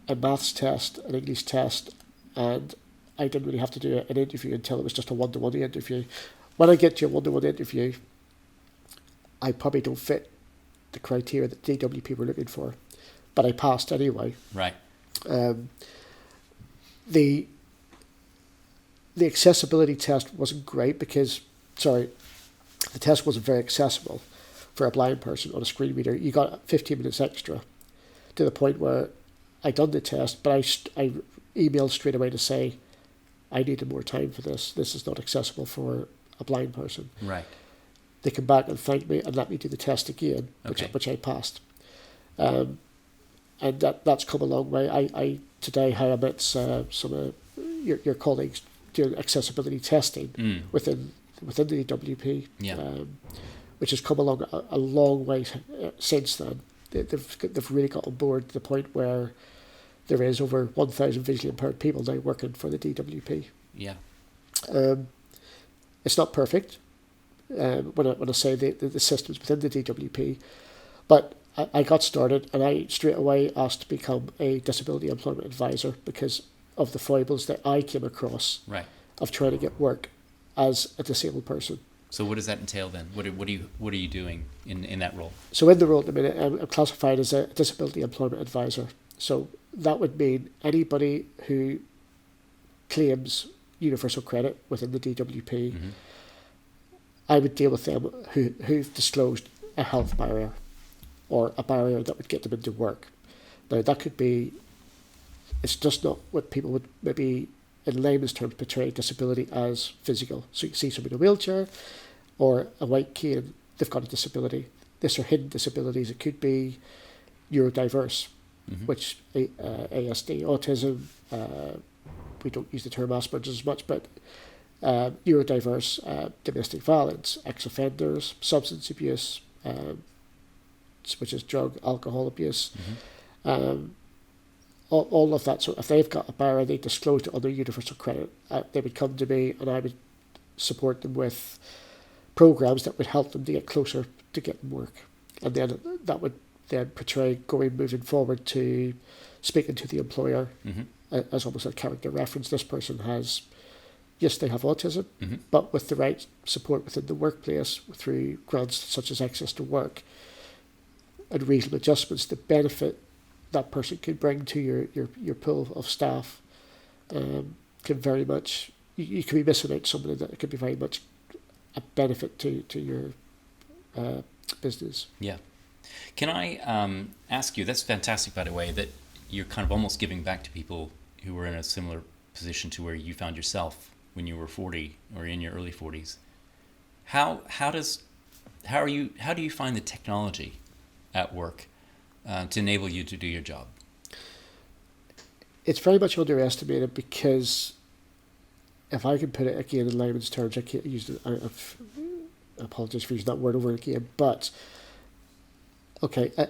[SPEAKER 2] maths test, an English test, and I didn't really have to do an interview until it was just a one-to-one interview. When I get to a one-to-one interview, I probably don't fit the criteria that DWP were looking for, but I passed anyway.
[SPEAKER 1] Right.
[SPEAKER 2] The accessibility test wasn't great because, the test wasn't very accessible for a blind person on a screen reader. You got 15 minutes extra, to the point where I done the test, but I email straight away to say, I needed more time for this. This is not accessible for a blind person.
[SPEAKER 1] Right.
[SPEAKER 2] They come back and thank me and let me do the test again, which I passed. And that's come a long way. I today I met some of your colleagues doing accessibility testing within the DWP, which has come along a long way since then. They've really got on board to the point where there is over 1,000 visually impaired people now working for the DWP.
[SPEAKER 1] Yeah.
[SPEAKER 2] It's not perfect when I say the systems within the DWP, but I got started and I straight away asked to become a disability employment advisor because of the foibles that I came across of trying to get work as a disabled person.
[SPEAKER 1] So what does that entail then? What are you doing in that role?
[SPEAKER 2] So in the role at the minute, I'm classified as a disability employment advisor. So that would mean anybody who claims universal credit within the DWP, I would deal with them who've disclosed a health barrier or a barrier that would get them into work. Now that could be, it's just not what people would maybe in layman's terms portray disability as physical. So you see somebody in a wheelchair or a white cane, they've got a disability. These are hidden disabilities. It could be neurodiverse, which ASD, autism, we don't use the term Asperger's as much, but neurodiverse, domestic violence, ex-offenders, substance abuse, which is drug, alcohol abuse, all of that. So if they've got a barrier, they disclose it on their universal credit, they would come to me and I would support them with programs that would help them to get closer to getting work. And then that would then portray moving forward to speaking to the employer as almost a character reference. This person has, yes, they have autism, but with the right support within the workplace through grants such as access to work and reasonable adjustments, the benefit that person could bring to your pool of staff can very much, you could be missing out something that could be very much a benefit to your business.
[SPEAKER 1] Yeah. Can I ask you, that's fantastic, by the way, that you're kind of almost giving back to people who were in a similar position to where you found yourself when you were 40 or in your early 40s. How do you find the technology at work to enable you to do your job?
[SPEAKER 2] It's very much underestimated because if I can put it again in layman's terms, I can't use it. I apologize for using that word over again, but okay, a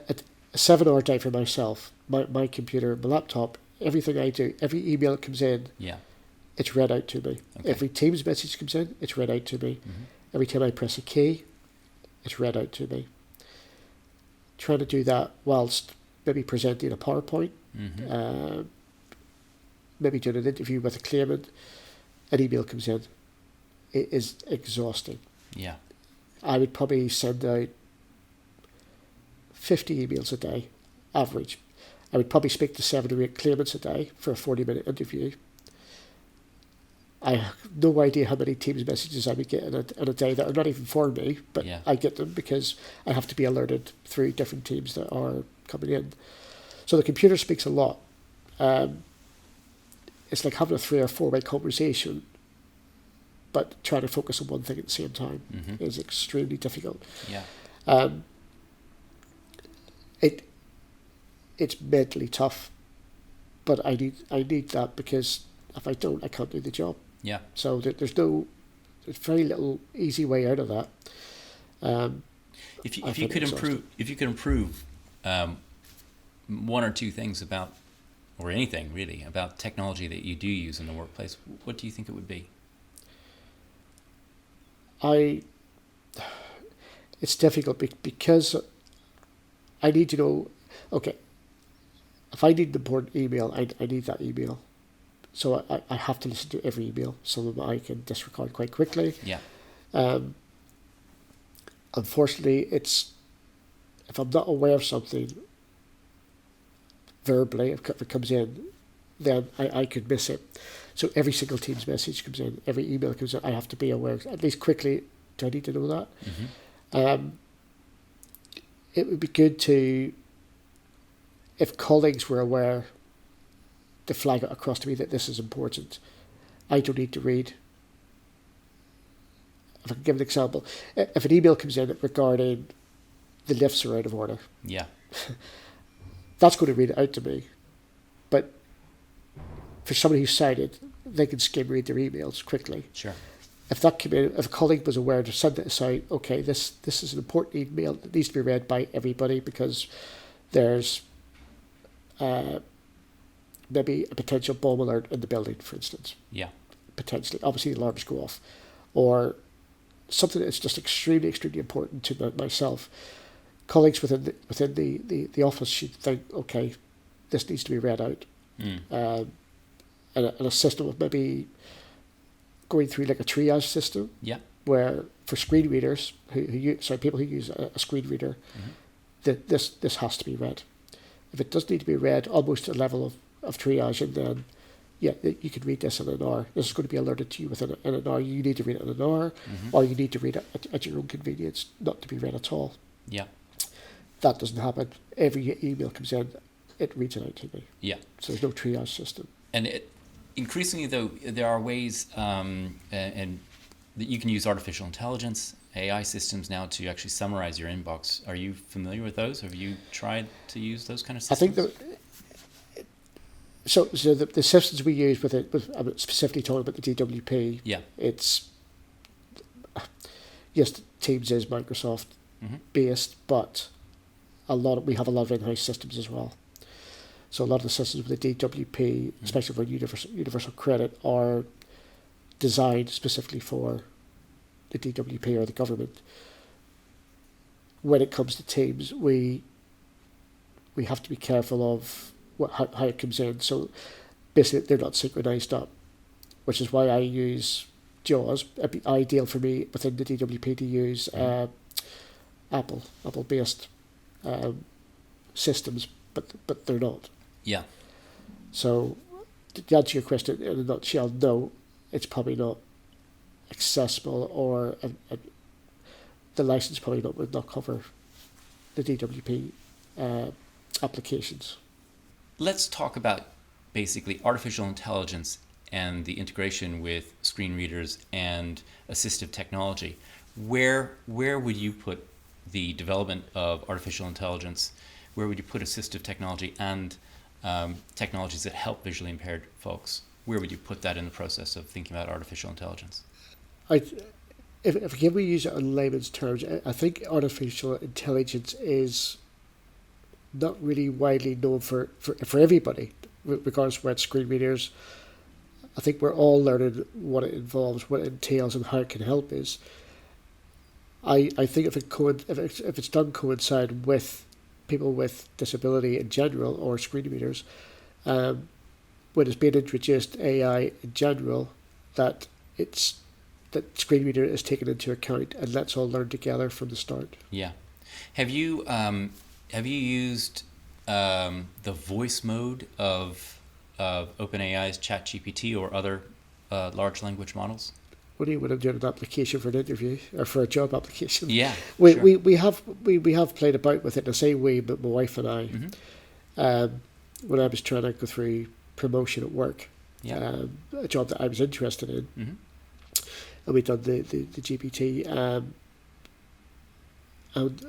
[SPEAKER 2] 7-hour day for myself, my computer, my laptop, everything I do, every email that comes in, it's read out to me. Okay. Every Teams message comes in, it's read out to me. Every time I press a key, it's read out to me. Trying to do that whilst maybe presenting a PowerPoint, maybe doing an interview with a claimant, an email comes in. It is exhausting. Yeah. I would probably send out 50 emails a day, average. I would probably speak to 7 or 8 claimants a day for a 40-minute interview. I have no idea how many Teams messages I would get in a day that are not even for me, but I get them because I have to be alerted through different teams that are coming in. So the computer speaks a lot. It's like having a 3 or 4 way conversation, but trying to focus on one thing at the same time is extremely difficult. Yeah. It's mentally tough, but I need that because if I don't, I can't do the job. Yeah. So there's very little easy way out of that.
[SPEAKER 1] If you could improve one or two things about, or anything really, about technology that you do use in the workplace, what do you think it would be?
[SPEAKER 2] It's difficult because I need to know, okay, if I need an important email, I need that email. So I have to listen to every email. Some of them I can disregard quite quickly. Yeah. Unfortunately, if I'm not aware of something verbally, if it comes in, then I could miss it. So every single Teams message comes in, every email comes in, I have to be aware, at least quickly, do I need to know that? It would be good if colleagues were aware to flag it across to me that this is important. I don't need to read. If I can give an example, if an email comes in regarding the lifts are out of order,
[SPEAKER 1] Yeah.
[SPEAKER 2] that's going to read it out to me. But for somebody who's sighted, they can skim read their emails quickly.
[SPEAKER 1] Sure.
[SPEAKER 2] If that came in, if a colleague was aware to send it aside, okay, this is an important email that needs to be read by everybody because there's maybe a potential bomb alert in the building, for instance.
[SPEAKER 1] Yeah.
[SPEAKER 2] Potentially. Obviously, the alarms go off. Or something that's just extremely, extremely important to myself. Colleagues within the office should think, okay, this needs to be read out. And a system of maybe going through like a triage system.
[SPEAKER 1] Yeah.
[SPEAKER 2] Where for screen readers, people who use a screen reader, this has to be read. If it does need to be read, almost a level of triage, and then you can read this in an hour. This is going to be alerted to you within an hour. You need to read it in an hour, or you need to read it at your own convenience, not to be read at all.
[SPEAKER 1] Yeah.
[SPEAKER 2] That doesn't happen. Every email comes in, it reads it out to me.
[SPEAKER 1] Yeah.
[SPEAKER 2] So there's no triage system.
[SPEAKER 1] And increasingly, though, there are ways, and that you can use artificial intelligence, AI systems now to actually summarize your inbox. Are you familiar with those? Have you tried to use those kind of systems?
[SPEAKER 2] I think so the systems we use I'm specifically talking about the DWP.
[SPEAKER 1] Yeah.
[SPEAKER 2] It's yes, Teams is Microsoft based, but we have a lot of in-house systems as well. So a lot of the systems with the DWP, especially for universal credit, are designed specifically for the DWP or the government. When it comes to Teams, we have to be careful of how it comes in. So basically, they're not synchronized up, which is why I use JAWS. It'd be ideal for me within the DWP to use Apple-based systems, but they're not.
[SPEAKER 1] Yeah.
[SPEAKER 2] So to answer your question in a nutshell, no, it's probably not accessible, or the license probably would not cover the DWP applications.
[SPEAKER 1] Let's talk about basically artificial intelligence and the integration with screen readers and assistive technology. Where would you put the development of artificial intelligence? Where would you put assistive technology and technologies that help visually impaired folks? Where would you put that in the process of thinking about artificial intelligence?
[SPEAKER 2] If again we use it in layman's terms, I think artificial intelligence is not really widely known for everybody, regardless of whether it's screen readers. I think we're all learning what it involves, what it entails, and how it can help us. I think if it's done coincide with people with disability in general, or screen readers, when it's being introduced AI in general, that screen reader is taken into account, and let's all learn together from the start.
[SPEAKER 1] Yeah. Have you used the voice mode of OpenAI's ChatGPT or other large language models?
[SPEAKER 2] What do you when I'm doing an application for an interview or for a job application?
[SPEAKER 1] Yeah,
[SPEAKER 2] we
[SPEAKER 1] sure.
[SPEAKER 2] we have played about with it. I say we, but my wife and I, when I was trying to go through promotion at work, a job that I was interested in, and we'd done the GPT. And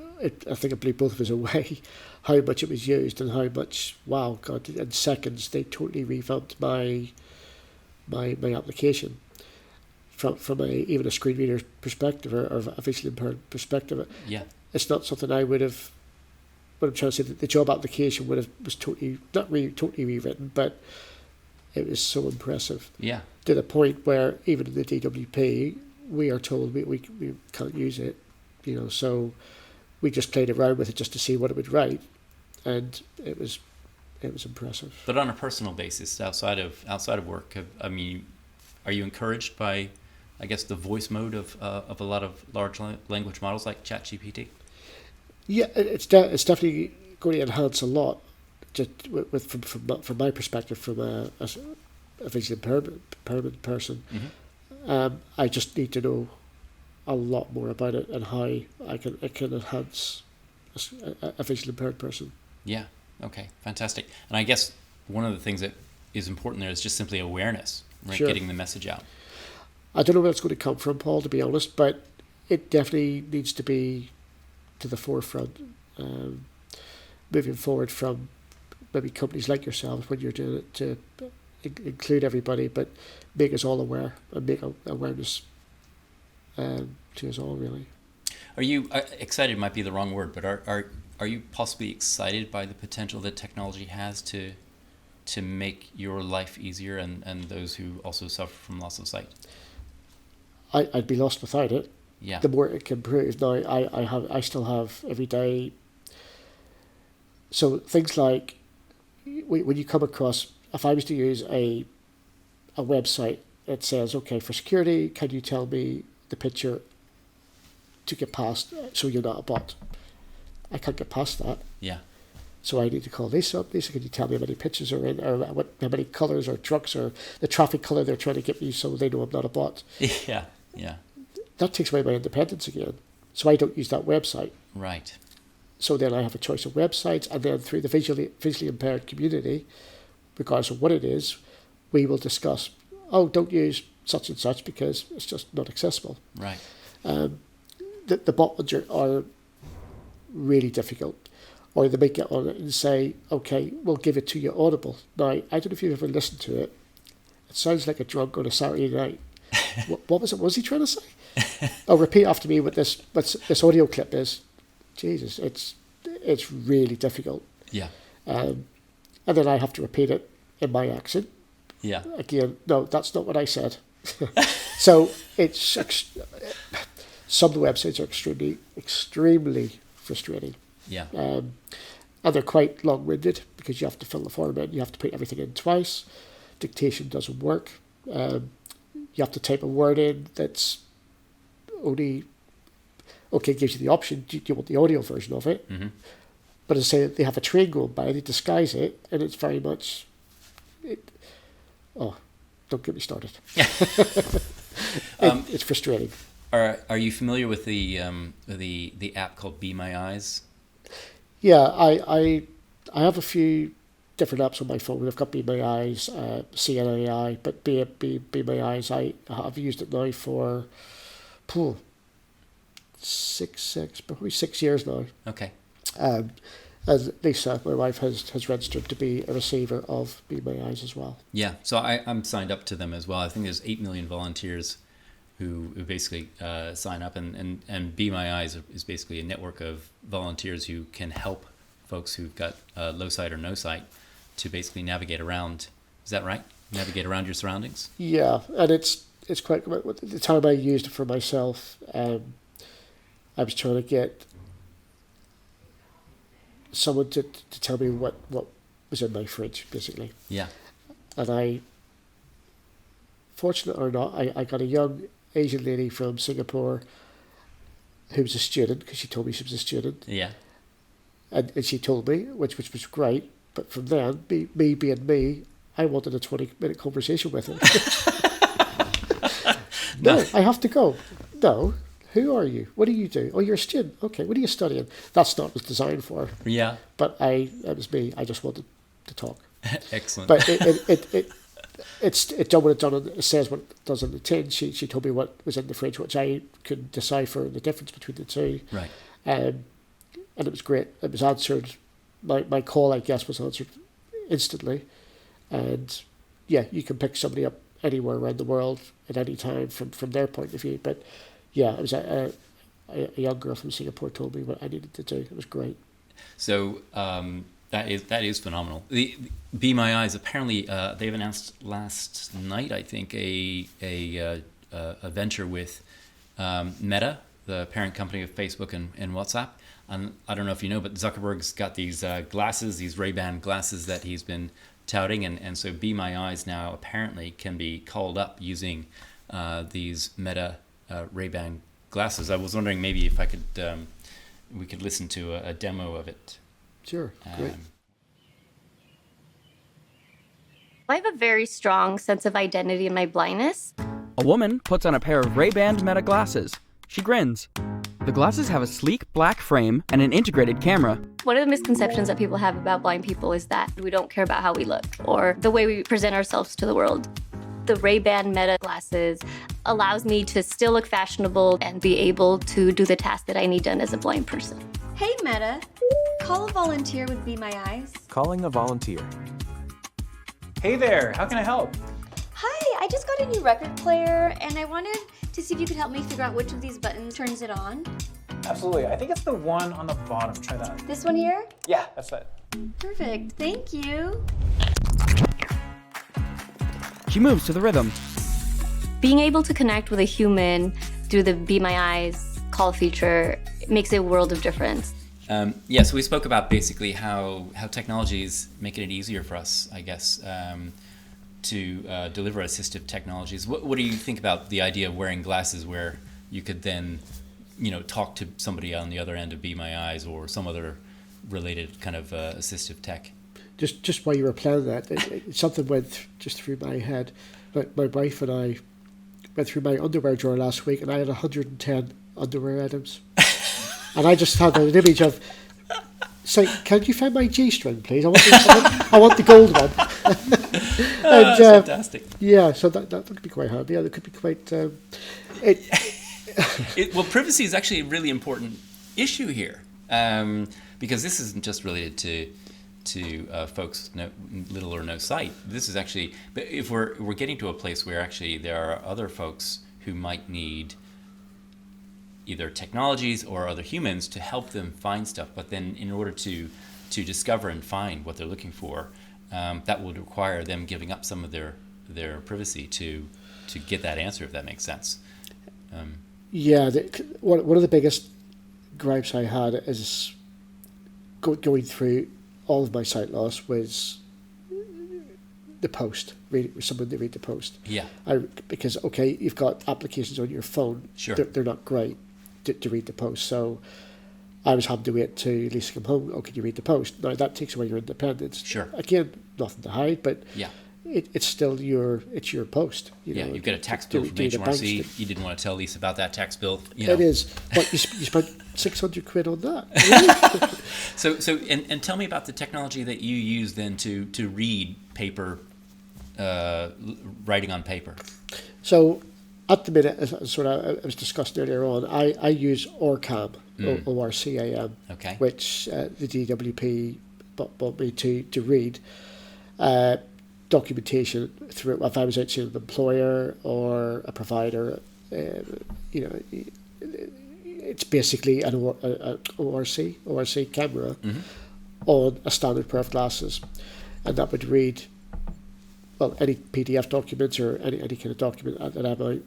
[SPEAKER 2] I think it blew both of us away how much it was used, and how much, wow, God, in seconds they totally revamped my application from even a screen reader's perspective, or a visually impaired perspective.
[SPEAKER 1] Yeah.
[SPEAKER 2] It's not something I would have. What I'm trying to say, that the job application was totally totally rewritten, but it was so impressive.
[SPEAKER 1] Yeah.
[SPEAKER 2] To the point where even in the DWP, we are told we can't use it, so we just played around with it just to see what it would write, and it was impressive.
[SPEAKER 1] But on a personal basis, outside of work, are you encouraged by, I guess, the voice mode of a lot of large language models like ChatGPT?
[SPEAKER 2] Yeah, it's definitely going to enhance a lot. Just from my perspective, from a visually impairment person, I just need to know a lot more about it and how it can enhance a visually impaired person.
[SPEAKER 1] Yeah. Okay. Fantastic. And I guess one of the things that is important there is just simply awareness, right?
[SPEAKER 2] Sure.
[SPEAKER 1] Getting the message out.
[SPEAKER 2] I don't know where it's going to come from, Paul, to be honest, but it definitely needs to be to the forefront, moving forward from maybe companies like yourselves when you're doing it to include everybody, but make us all aware and make awareness to us all, really.
[SPEAKER 1] Are you excited? Might be the wrong word, but are you possibly excited by the potential that technology has to make your life easier and those who also suffer from loss of sight?
[SPEAKER 2] I'd be lost without it.
[SPEAKER 1] Yeah.
[SPEAKER 2] The more it can improve. Now, I still have every day. So things like when you come across, if I was to use a website that says, okay, for security, can you tell me the picture to get past so you're not a bot? I can't get past that.
[SPEAKER 1] Yeah.
[SPEAKER 2] So I need to call Lisa up. Lisa, can you tell me how many pictures are in, or how many colours or trucks or the traffic colour they're trying to get me so they know I'm not a bot?
[SPEAKER 1] Yeah, yeah.
[SPEAKER 2] That takes away my independence again. So I don't use that website.
[SPEAKER 1] Right.
[SPEAKER 2] So then I have a choice of websites, and then through the visually impaired community, regardless of what it is, we will discuss, oh, don't use such and such because it's just not accessible.
[SPEAKER 1] Right.
[SPEAKER 2] The bot ones are really difficult. Or they might get on it and say, okay, we'll give it to you audible. Now, I don't know if you've ever listened to it. It sounds like a drunk on a Saturday night. What was it? What was he trying to say? Oh, repeat after me what this audio clip is. Jesus, it's really difficult.
[SPEAKER 1] Yeah.
[SPEAKER 2] And then I have to repeat it in my accent.
[SPEAKER 1] Yeah.
[SPEAKER 2] Again, no, that's not what I said. So some of the websites are extremely frustrating.
[SPEAKER 1] Yeah.
[SPEAKER 2] And they're quite long-winded because you have to fill the form in. You have to put everything in twice. Dictation doesn't work. You have to type a word in that's only... Okay, it gives you the option. Do you want the audio version of it?
[SPEAKER 1] Mm-hmm.
[SPEAKER 2] But as I say, they have a train going by, they disguise it, and it's very much... don't get me started. It's frustrating.
[SPEAKER 1] Are you familiar with the app called Be My Eyes?
[SPEAKER 2] Yeah, I have a few different apps on my phone. I've got Be My Eyes, CNAI, but Be My Eyes, I've used it now for probably 6 years now.
[SPEAKER 1] Okay.
[SPEAKER 2] And Lisa, my wife, has registered to be a receiver of Be My Eyes as well.
[SPEAKER 1] Yeah, so I'm signed up to them as well. I think there's 8 million volunteers who basically sign up, and Be My Eyes is basically a network of volunteers who can help folks who've got low sight or no sight to basically navigate around. Is that right? Navigate around your surroundings?
[SPEAKER 2] Yeah, and it's quite... The time I used it for myself, I was trying to get someone to tell me what was in my fridge, basically.
[SPEAKER 1] Yeah.
[SPEAKER 2] And I, fortunate or not, I got a young Asian lady from Singapore who was a student, because she told me she was a student. Yeah. And she told me, which was great, but from then, me being me, I wanted a 20-minute conversation with her. No, I have to go. No. Who are you? What do you do? Oh, you're a student. Okay, what are you studying? That's not what it was designed for. Yeah. But it was me. I just wanted to talk.
[SPEAKER 1] Excellent.
[SPEAKER 2] But it's done what it done. It says what it does on the tin. She told me what was in the fridge, which I could decipher the difference between the two. Right. And it was great. It was answered. My call, I guess, was answered instantly. And yeah, you can pick somebody up anywhere around the world at any time from their point of view. But yeah, it was a young girl from Singapore told me what I needed to do. It was great. So
[SPEAKER 1] that is phenomenal. The Be My Eyes, apparently they've announced last night, I think, a venture with Meta, the parent company of Facebook and WhatsApp. And I don't know if you know, but Zuckerberg's got these glasses, these Ray-Ban glasses that he's been touting, and so Be My Eyes now apparently can be called up using these Meta Ray-Ban glasses. I was wondering maybe if we could listen to a demo of it.
[SPEAKER 2] Sure, great.
[SPEAKER 3] I have a very strong sense of identity in my blindness.
[SPEAKER 4] A woman puts on a pair of Ray-Ban Meta glasses. She grins. The glasses have a sleek black frame and an integrated camera.
[SPEAKER 3] One of the misconceptions that people have about blind people is that we don't care about how we look or the way we present ourselves to the world. The Ray-Ban Meta glasses allows me to still look fashionable and be able to do the task that I need done as a blind person.
[SPEAKER 5] Hey Meta, call a volunteer with Be My Eyes.
[SPEAKER 6] Calling a volunteer.
[SPEAKER 7] Hey there, how can I help?
[SPEAKER 5] Hi, I just got a new record player and I wanted to see if you could help me figure out which of these buttons turns it on.
[SPEAKER 7] Absolutely, I think it's the one on the bottom. Try that.
[SPEAKER 5] This one here?
[SPEAKER 7] Yeah, that's it.
[SPEAKER 5] Perfect, thank you.
[SPEAKER 4] She moves to the rhythm.
[SPEAKER 3] Being able to connect with a human through the Be My Eyes call feature makes a world of difference.
[SPEAKER 1] So we spoke about basically how technology is making it easier for us, I guess, to deliver assistive technologies. What do you think about the idea of wearing glasses where you could then, talk to somebody on the other end of Be My Eyes or some other related kind of assistive tech?
[SPEAKER 2] Just while you were playing that, something went just through my head. My wife and I went through my underwear drawer last week, and I had 110 underwear items. And I just had an image of, say, can you find my G-string, please? I want the gold one. And,
[SPEAKER 1] Fantastic.
[SPEAKER 2] Yeah, so that could be quite handy. Yeah, that could be quite...
[SPEAKER 1] Well, privacy is actually a really important issue here, because this isn't just related to folks little or no sight. This is actually, but if we're getting to a place where actually there are other folks who might need either technologies or other humans to help them find stuff, but then in order to discover and find what they're looking for, that would require them giving up some of their privacy to get that answer, if that makes sense.
[SPEAKER 2] One of the biggest gripes I had is going through all of my sight loss was the post, someone to read the post.
[SPEAKER 1] Yeah.
[SPEAKER 2] Because, okay, you've got applications on your phone.
[SPEAKER 1] Sure.
[SPEAKER 2] They're not great to read the post. So I was having to wait till Lisa come home. Oh, can you read the post? Now, that takes away your independence.
[SPEAKER 1] Sure.
[SPEAKER 2] Again, nothing to hide, but
[SPEAKER 1] yeah.
[SPEAKER 2] It's still your post.
[SPEAKER 1] You've got a tax bill from HMRC. You didn't want to tell Lisa about that tax bill.
[SPEAKER 2] It is, but you spent £600 on that. Really?
[SPEAKER 1] So tell me about the technology that you use then to read paper, writing on paper.
[SPEAKER 2] So at the minute, as sort of it was discussed earlier on, I use ORCAM, ORCAM,
[SPEAKER 1] okay,
[SPEAKER 2] which the DWP bought me to read. Documentation through, if I was out seeing an employer or a provider, it's basically an ORC camera on a standard pair of glasses, and that would read any PDF documents or any kind of document that I'm out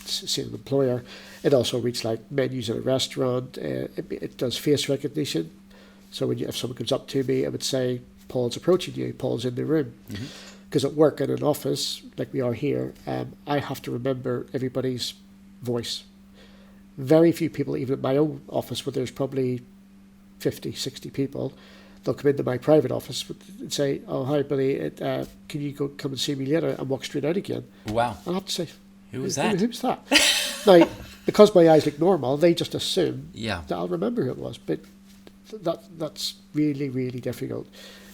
[SPEAKER 2] seeing an employer. It also reads like menus in a restaurant. It does face recognition, so if someone comes up to me, I would say, Paul's approaching you, Paul's in the room. Because at work in an office, like we are here, I have to remember everybody's voice. Very few people, even at my own office, where there's probably 50, 60 people, they'll come into my private office and say, oh, hi, buddy, can you come and see me later? And walk straight out again.
[SPEAKER 1] Wow.
[SPEAKER 2] I'll have to say,
[SPEAKER 1] who was that?
[SPEAKER 2] Who's that? Now, because my eyes look normal, they just assume that I'll remember who it was. But that's really, really difficult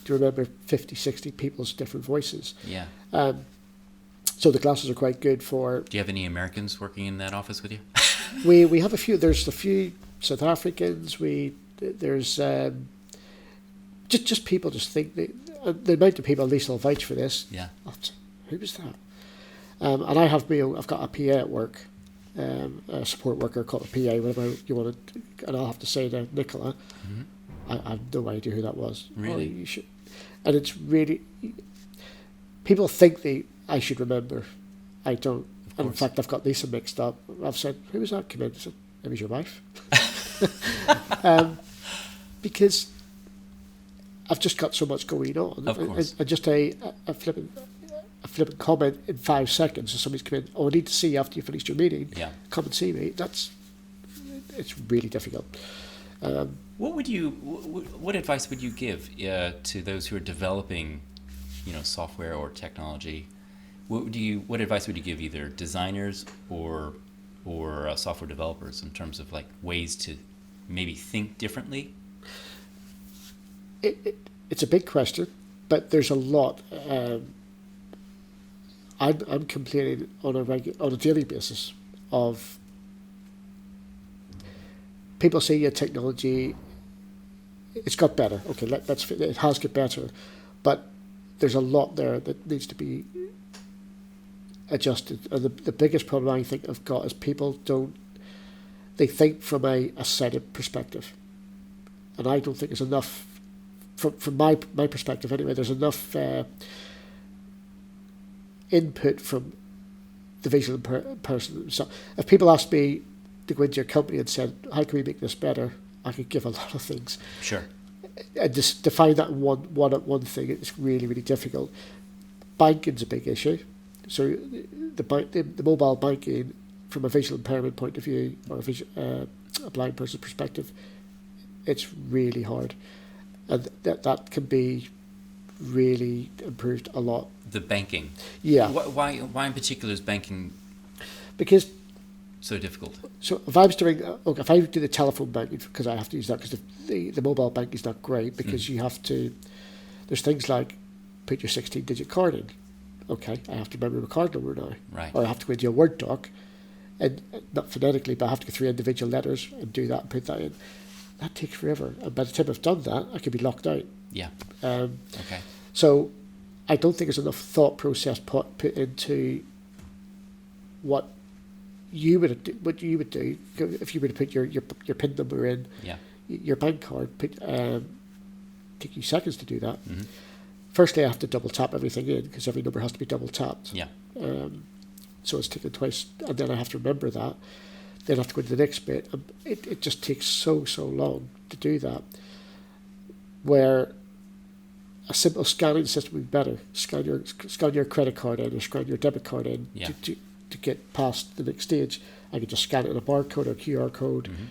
[SPEAKER 2] to remember 50, 60 people's different voices.
[SPEAKER 1] Yeah.
[SPEAKER 2] So the glasses are quite good for...
[SPEAKER 1] Do you have any Americans working in that office with you?
[SPEAKER 2] We have a few. There's a few South Africans. There's just people just think the amount of people, Lisa will vouch for this.
[SPEAKER 1] Yeah.
[SPEAKER 2] Who was that? And I've got a PA at work, a support worker called a PA, whatever you want to, and I'll have to say to Nicola, I have no idea who that was.
[SPEAKER 1] Really?
[SPEAKER 2] You should, and it's really, people think I should remember. I don't. And in fact, I've got Lisa mixed up. I've said, who was that? Come in. I said, it was your wife. Because I've just got so much going on.
[SPEAKER 1] Of course.
[SPEAKER 2] And just a flippant comment in 5 seconds, so somebody's come in, I need to see you after you finished your meeting.
[SPEAKER 1] Yeah.
[SPEAKER 2] Come and see me. It's really difficult.
[SPEAKER 1] What advice would you give to those who are developing, software or technology? What advice would you give either designers or software developers in terms of like ways to maybe think differently?
[SPEAKER 2] It's a big question, but there's a lot. I'm complaining on a daily basis of people say, yeah, technology, it's got better. Okay, it has got better, but there's a lot there that needs to be adjusted. And the biggest problem I think I've got is people they think from a sighted perspective, and I don't think there's enough. From my perspective anyway, there's enough input from the visual person. So if people ask me to go into your company and said, how can we make this better, I could give a lot of things.
[SPEAKER 1] Sure.
[SPEAKER 2] And just to find that one thing, it's really, really difficult. Banking's a big issue. So the mobile banking, from a visual impairment point of view, or a blind person's perspective, it's really hard. And that can be really improved a lot.
[SPEAKER 1] The banking.
[SPEAKER 2] Yeah.
[SPEAKER 1] Why in particular is banking
[SPEAKER 2] because
[SPEAKER 1] so difficult?
[SPEAKER 2] So if I was doing, if I do the telephone banking, because I have to use that, because the mobile banking is not great, because you have to, there's things like put your 16-digit card in. Okay, I have to remember my card number now.
[SPEAKER 1] Right.
[SPEAKER 2] Or I have to go into a Word doc, and not phonetically, but I have to go through individual letters and do that and put that in. That takes forever. And by the time I've done that, I could be locked out.
[SPEAKER 1] Yeah.
[SPEAKER 2] Okay. So I don't think there's enough thought process put into what you would do if you were to put your PIN number in. Yeah. Your bank card. Take you seconds to do that. Mm-hmm. Firstly, I have to double tap everything in, because every number has to be double tapped. Yeah. So it's taken twice, and then I have to remember that. Then I have to go to the next bit. It just takes so long to do that. Where a simple scanning system would be better. Scan your credit card in, or scan your debit card in to get past the next stage. I can just scan it in a barcode or QR code. Mm-hmm.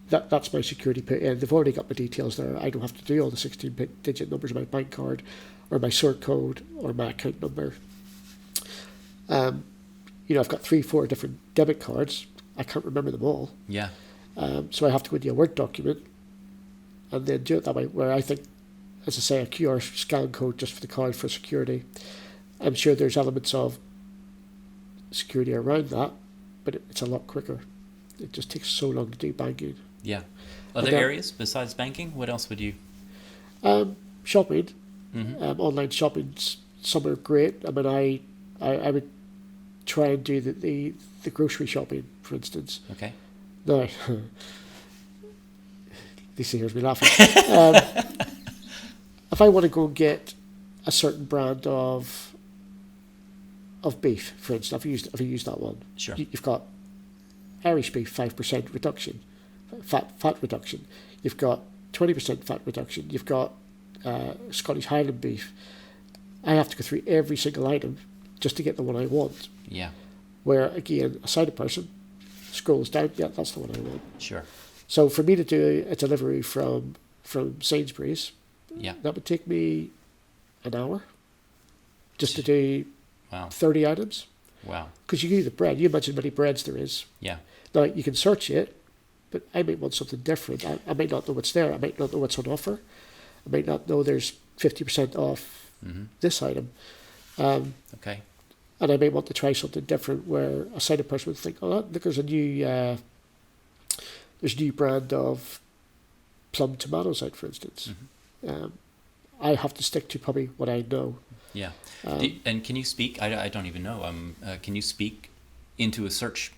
[SPEAKER 2] That's my security put in. They've already got my details there. I don't have to do all the 16-digit numbers of my bank card, or my sort code, or my account number. I've got 3-4 different debit cards. I can't remember them all. Yeah. So I have to go into a Word document and then do it that way, where I think, as I say, a QR scan code just for the card for security. I'm sure there's elements of security around that, but it's a lot quicker. It just takes so long to do banking.
[SPEAKER 1] Yeah. Other areas besides banking? What else would you?
[SPEAKER 2] Shopping. Mm-hmm. Online shopping's some are great. I mean, I would try and do the grocery shopping, for instance. Okay. No, Lisa hears me laughing. If I want to go and get a certain brand of beef, for instance, I've used that one. Sure. You've got Irish beef, 5% reduction, fat reduction. You've got 20% fat reduction. You've got Scottish Highland beef. I have to go through every single item just to get the one I want. Yeah. Where, again, a sighted person scrolls down, yeah, that's the one I want. Sure. So for me to do a delivery from Sainsbury's, that would take me an hour just to do 30 items. Wow. Because you do the bread. You mentioned how many breads there is. Yeah. Now, you can search it, but I might want something different. I might not know what's there. I might not know what's on offer. I might not know there's 50% off this item. Okay. And I may want to try something different, where a sighted person would think, oh, look, there's a new brand of plum tomatoes out, for instance. Mm-hmm. I have to stick to probably what I know. Yeah. And can you speak? I don't even know. Can you speak into a search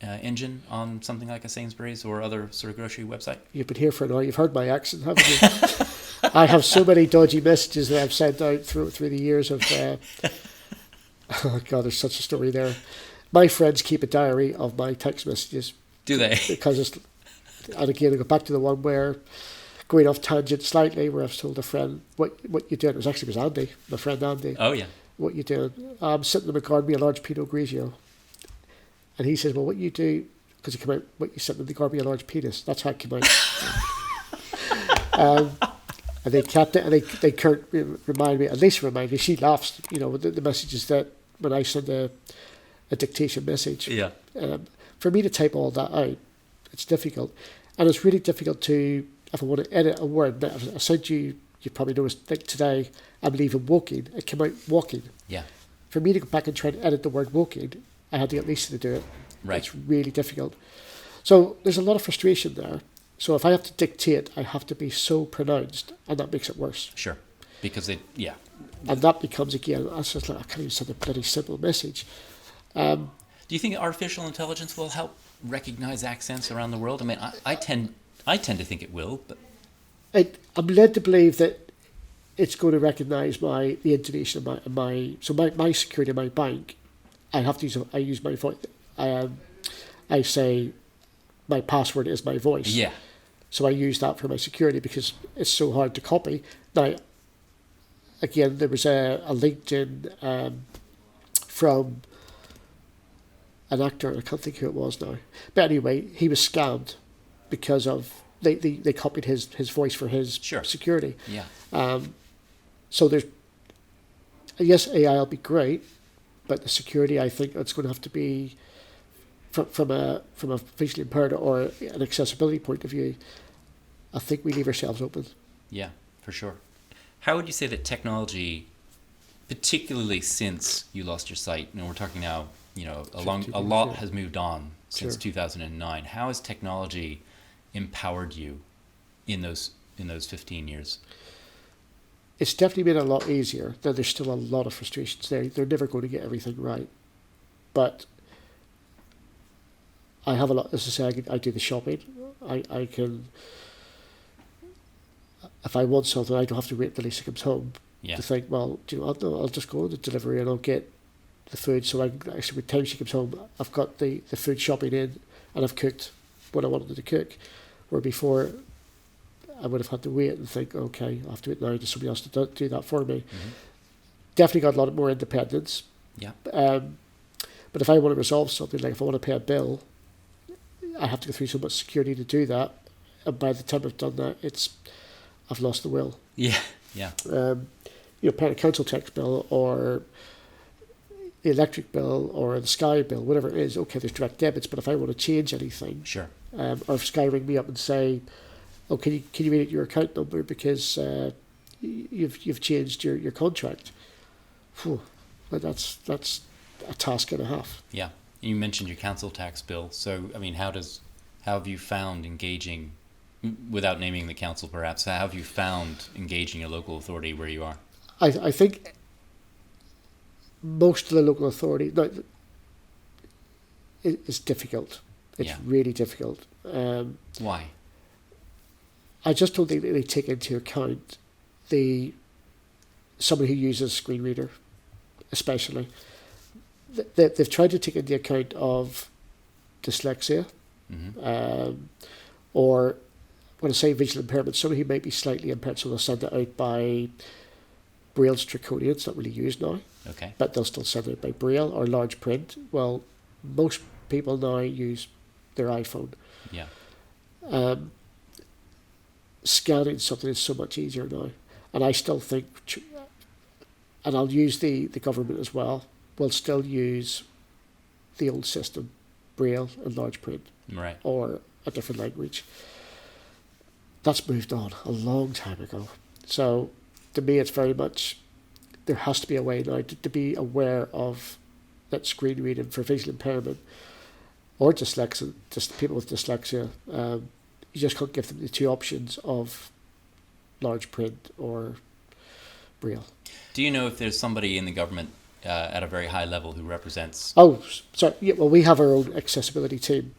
[SPEAKER 2] engine on something like a Sainsbury's or other sort of grocery website? You've been here for an hour. You've heard my accent, haven't you? I have so many dodgy messages that I've sent out through the years of. Oh God, there's such a story there. My friends keep a diary of my text messages. Do they? Because and again, I go back to the one where, going off tangent slightly, where I've told a friend what you doing. It was Andy, my friend Andy. Oh yeah. What you doing? I'm sitting in the garden with a large Pinot Grigio, and he says, "Well, what you do?" Because it came out, "What you sitting in the garden with a large penis." That's how it came out. And they kept it, and they can't remind me. At least remind me. She laughs. The messages that when I send a dictation message. Yeah. For me to type all that out, it's difficult. And it's really difficult to, if I want to edit a word, but I said you probably noticed that today I'm leaving walking, it came out walking.
[SPEAKER 1] Yeah.
[SPEAKER 2] For me to go back and try to edit the word walking, I had to get Lisa to do it.
[SPEAKER 1] Right.
[SPEAKER 2] It's really difficult. So there's a lot of frustration there. So if I have to dictate, I have to be so pronounced, and that makes it worse.
[SPEAKER 1] Sure. Because yeah.
[SPEAKER 2] And that becomes, again, that's just like, I can't even send a bloody simple message.
[SPEAKER 1] Do you think artificial intelligence will help recognize accents around the world? I mean, I tend to think it will, but
[SPEAKER 2] I'm led to believe that it's going to recognise the intonation of my security in my bank. I use my voice. I say my password is my voice.
[SPEAKER 1] yeah.
[SPEAKER 2] So I use that for my security because it's so hard to copy. Now, again, there was a LinkedIn from an actor, I can't think who it was now. But anyway, he was scammed because of they copied his voice for his security.
[SPEAKER 1] Yeah.
[SPEAKER 2] So there's, yes, AI will be great, but the security, I think it's going to have to be from a visually impaired or an accessibility point of view. I think we leave ourselves open.
[SPEAKER 1] Yeah, for sure. How would you say that technology, particularly since you lost your sight, we're talking now, a lot has moved on since 2009. How has technology empowered you in those 15 years?
[SPEAKER 2] It's definitely been a lot easier. Though there's still a lot of frustrations there. They're never going to get everything right, but I have a lot. As I say, I do the shopping. I can. If I want something, I don't have to wait till Lisa comes home to think, well, do you know what? No, I'll just go on the delivery and I'll get the food. So I can actually, by the time she comes home, I've got the food shopping in and I've cooked what I wanted to cook. Where before, I would have had to wait and think, okay, I'll have to wait now to somebody else to do that for me.
[SPEAKER 1] Mm-hmm.
[SPEAKER 2] Definitely got a lot more independence.
[SPEAKER 1] Yeah.
[SPEAKER 2] But if I want to resolve something, like if I want to pay a bill, I have to go through so much security to do that. And by the time I've done that, I've lost the will.
[SPEAKER 1] Yeah, yeah.
[SPEAKER 2] Paying a council tax bill or the electric bill or the Sky bill, whatever it is, okay, there's direct debits, but if I want to change anything,
[SPEAKER 1] sure.
[SPEAKER 2] Or if Sky ring me up and say, oh, can you read your account number because you've changed your contract? Well, that's a task and a half.
[SPEAKER 1] Yeah. You mentioned your council tax bill. So, I mean, how have you found engaging, without naming the council perhaps, how have you found engaging a local authority where you are?
[SPEAKER 2] I think most of the local authority, it's difficult. It's really difficult.
[SPEAKER 1] Why?
[SPEAKER 2] I just don't think that they take into account somebody who uses a screen reader, especially. They've tried to take into account of dyslexia, or when I say visual impairment, somebody who might be slightly impaired, so they'll send it out by Braille's Draconian. It's not really used now,
[SPEAKER 1] okay,
[SPEAKER 2] but they'll still send it by Braille or large print. Well, most people now use their iPhone.
[SPEAKER 1] Yeah.
[SPEAKER 2] Scanning something is so much easier now, and I still think, and I'll use the government as well, will still use the old system, Braille and large print,
[SPEAKER 1] right,
[SPEAKER 2] or a different language. That's moved on a long time ago. So to me, it's very much, there has to be a way now to be aware of that screen reading for visual impairment or dyslexia, just people with dyslexia. You just can't give them the two options of large print or Braille.
[SPEAKER 1] Do you know if there's somebody in the government at a very high level who represents...
[SPEAKER 2] Oh, sorry. Yeah, well, we have our own accessibility team,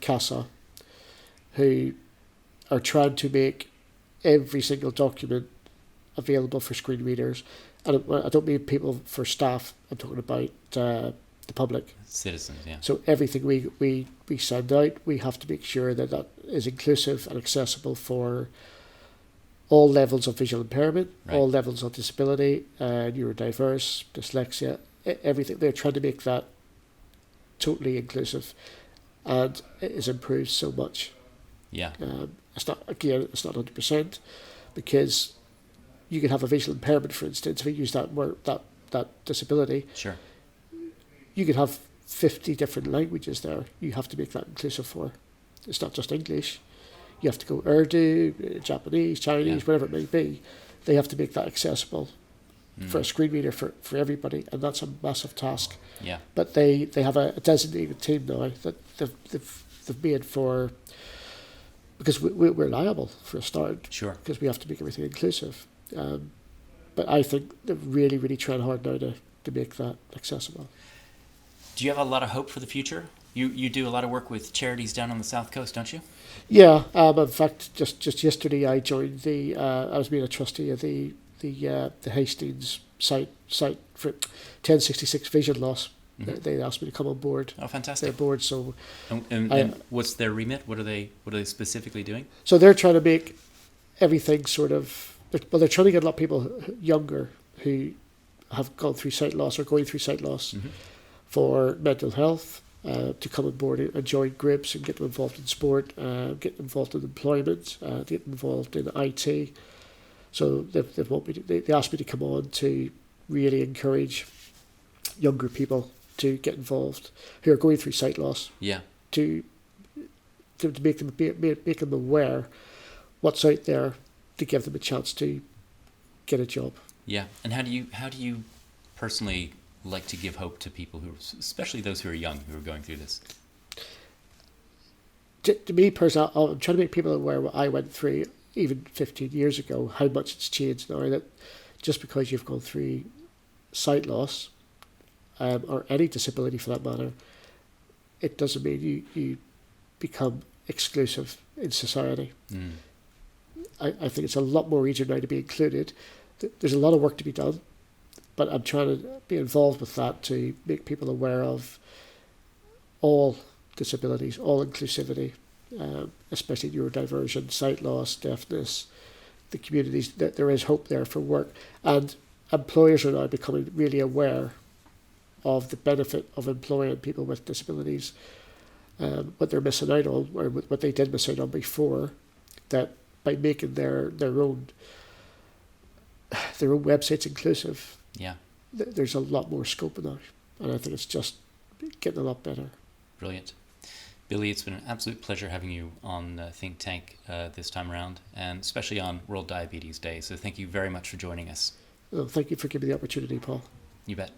[SPEAKER 2] CASA, who are trying to make every single document available for screen readers. And I don't mean people for staff, I'm talking about the public.
[SPEAKER 1] Citizens, yeah.
[SPEAKER 2] So everything we send out, we have to make sure that is inclusive and accessible for all levels of visual impairment,
[SPEAKER 1] right,
[SPEAKER 2] all levels of disability, neurodiverse, dyslexia, everything. They're trying to make that totally inclusive, and it has improved so much.
[SPEAKER 1] Yeah.
[SPEAKER 2] It's not 100%, because you can have a visual impairment, for instance, if we use that word, that disability.
[SPEAKER 1] Sure.
[SPEAKER 2] You could have 50 different languages there. You have to make that inclusive for. It's not just English. you have to go Urdu, Japanese, Chinese, whatever it may be. They have to make that accessible for a screen reader for everybody, and that's a massive task.
[SPEAKER 1] Yeah.
[SPEAKER 2] But they have a designated team now that they've made for, because we're liable for a start.
[SPEAKER 1] Sure.
[SPEAKER 2] Because we have to make everything inclusive. But I think they're really, really trying hard now to make that accessible.
[SPEAKER 1] Do you have a lot of hope for the future? You do a lot of work with charities down on the South Coast, don't you?
[SPEAKER 2] Yeah. In fact, just yesterday I joined I was made a trustee of the Hastings site for 1066 vision loss. They asked me to come on board.
[SPEAKER 1] Oh, fantastic!
[SPEAKER 2] Their board. So,
[SPEAKER 1] and what's their remit? What are they specifically doing?
[SPEAKER 2] So they're trying to make everything sort of. They're trying to get a lot of people younger who have gone through sight loss or going through sight loss for mental health to come on board and join groups and get them involved in sport, get involved in employment, get involved in IT. So they asked me to come on to really encourage younger people to get involved who are going through sight loss.
[SPEAKER 1] Yeah.
[SPEAKER 2] To make them aware what's out there, to give them a chance to get a job.
[SPEAKER 1] Yeah. And how do you personally like to give hope to people who, especially those who are young, who are going through this?
[SPEAKER 2] To me personally, I'm trying to make people aware what I went through even 15 years ago, how much it's changed now, that just because you've gone through sight loss, or any disability for that matter, it doesn't mean you become exclusive in society. I think it's a lot more easier now to be included. There's a lot of work to be done, but I'm trying to be involved with that to make people aware of all disabilities, all inclusivity, especially neurodivergent, sight loss, deafness, the communities, that there is hope there for work. And employers are now becoming really aware of the benefit of employing people with disabilities, what they're missing out on, or what they did miss out on before, that by making their own websites inclusive, there's a lot more scope in that, and I think it's just getting a lot better.
[SPEAKER 1] Brilliant. Billy, it's been an absolute pleasure having you on Think Tank this time around, and especially on World Diabetes Day, so thank you very much for joining us.
[SPEAKER 2] Thank you for giving me the opportunity, Paul.
[SPEAKER 1] You bet.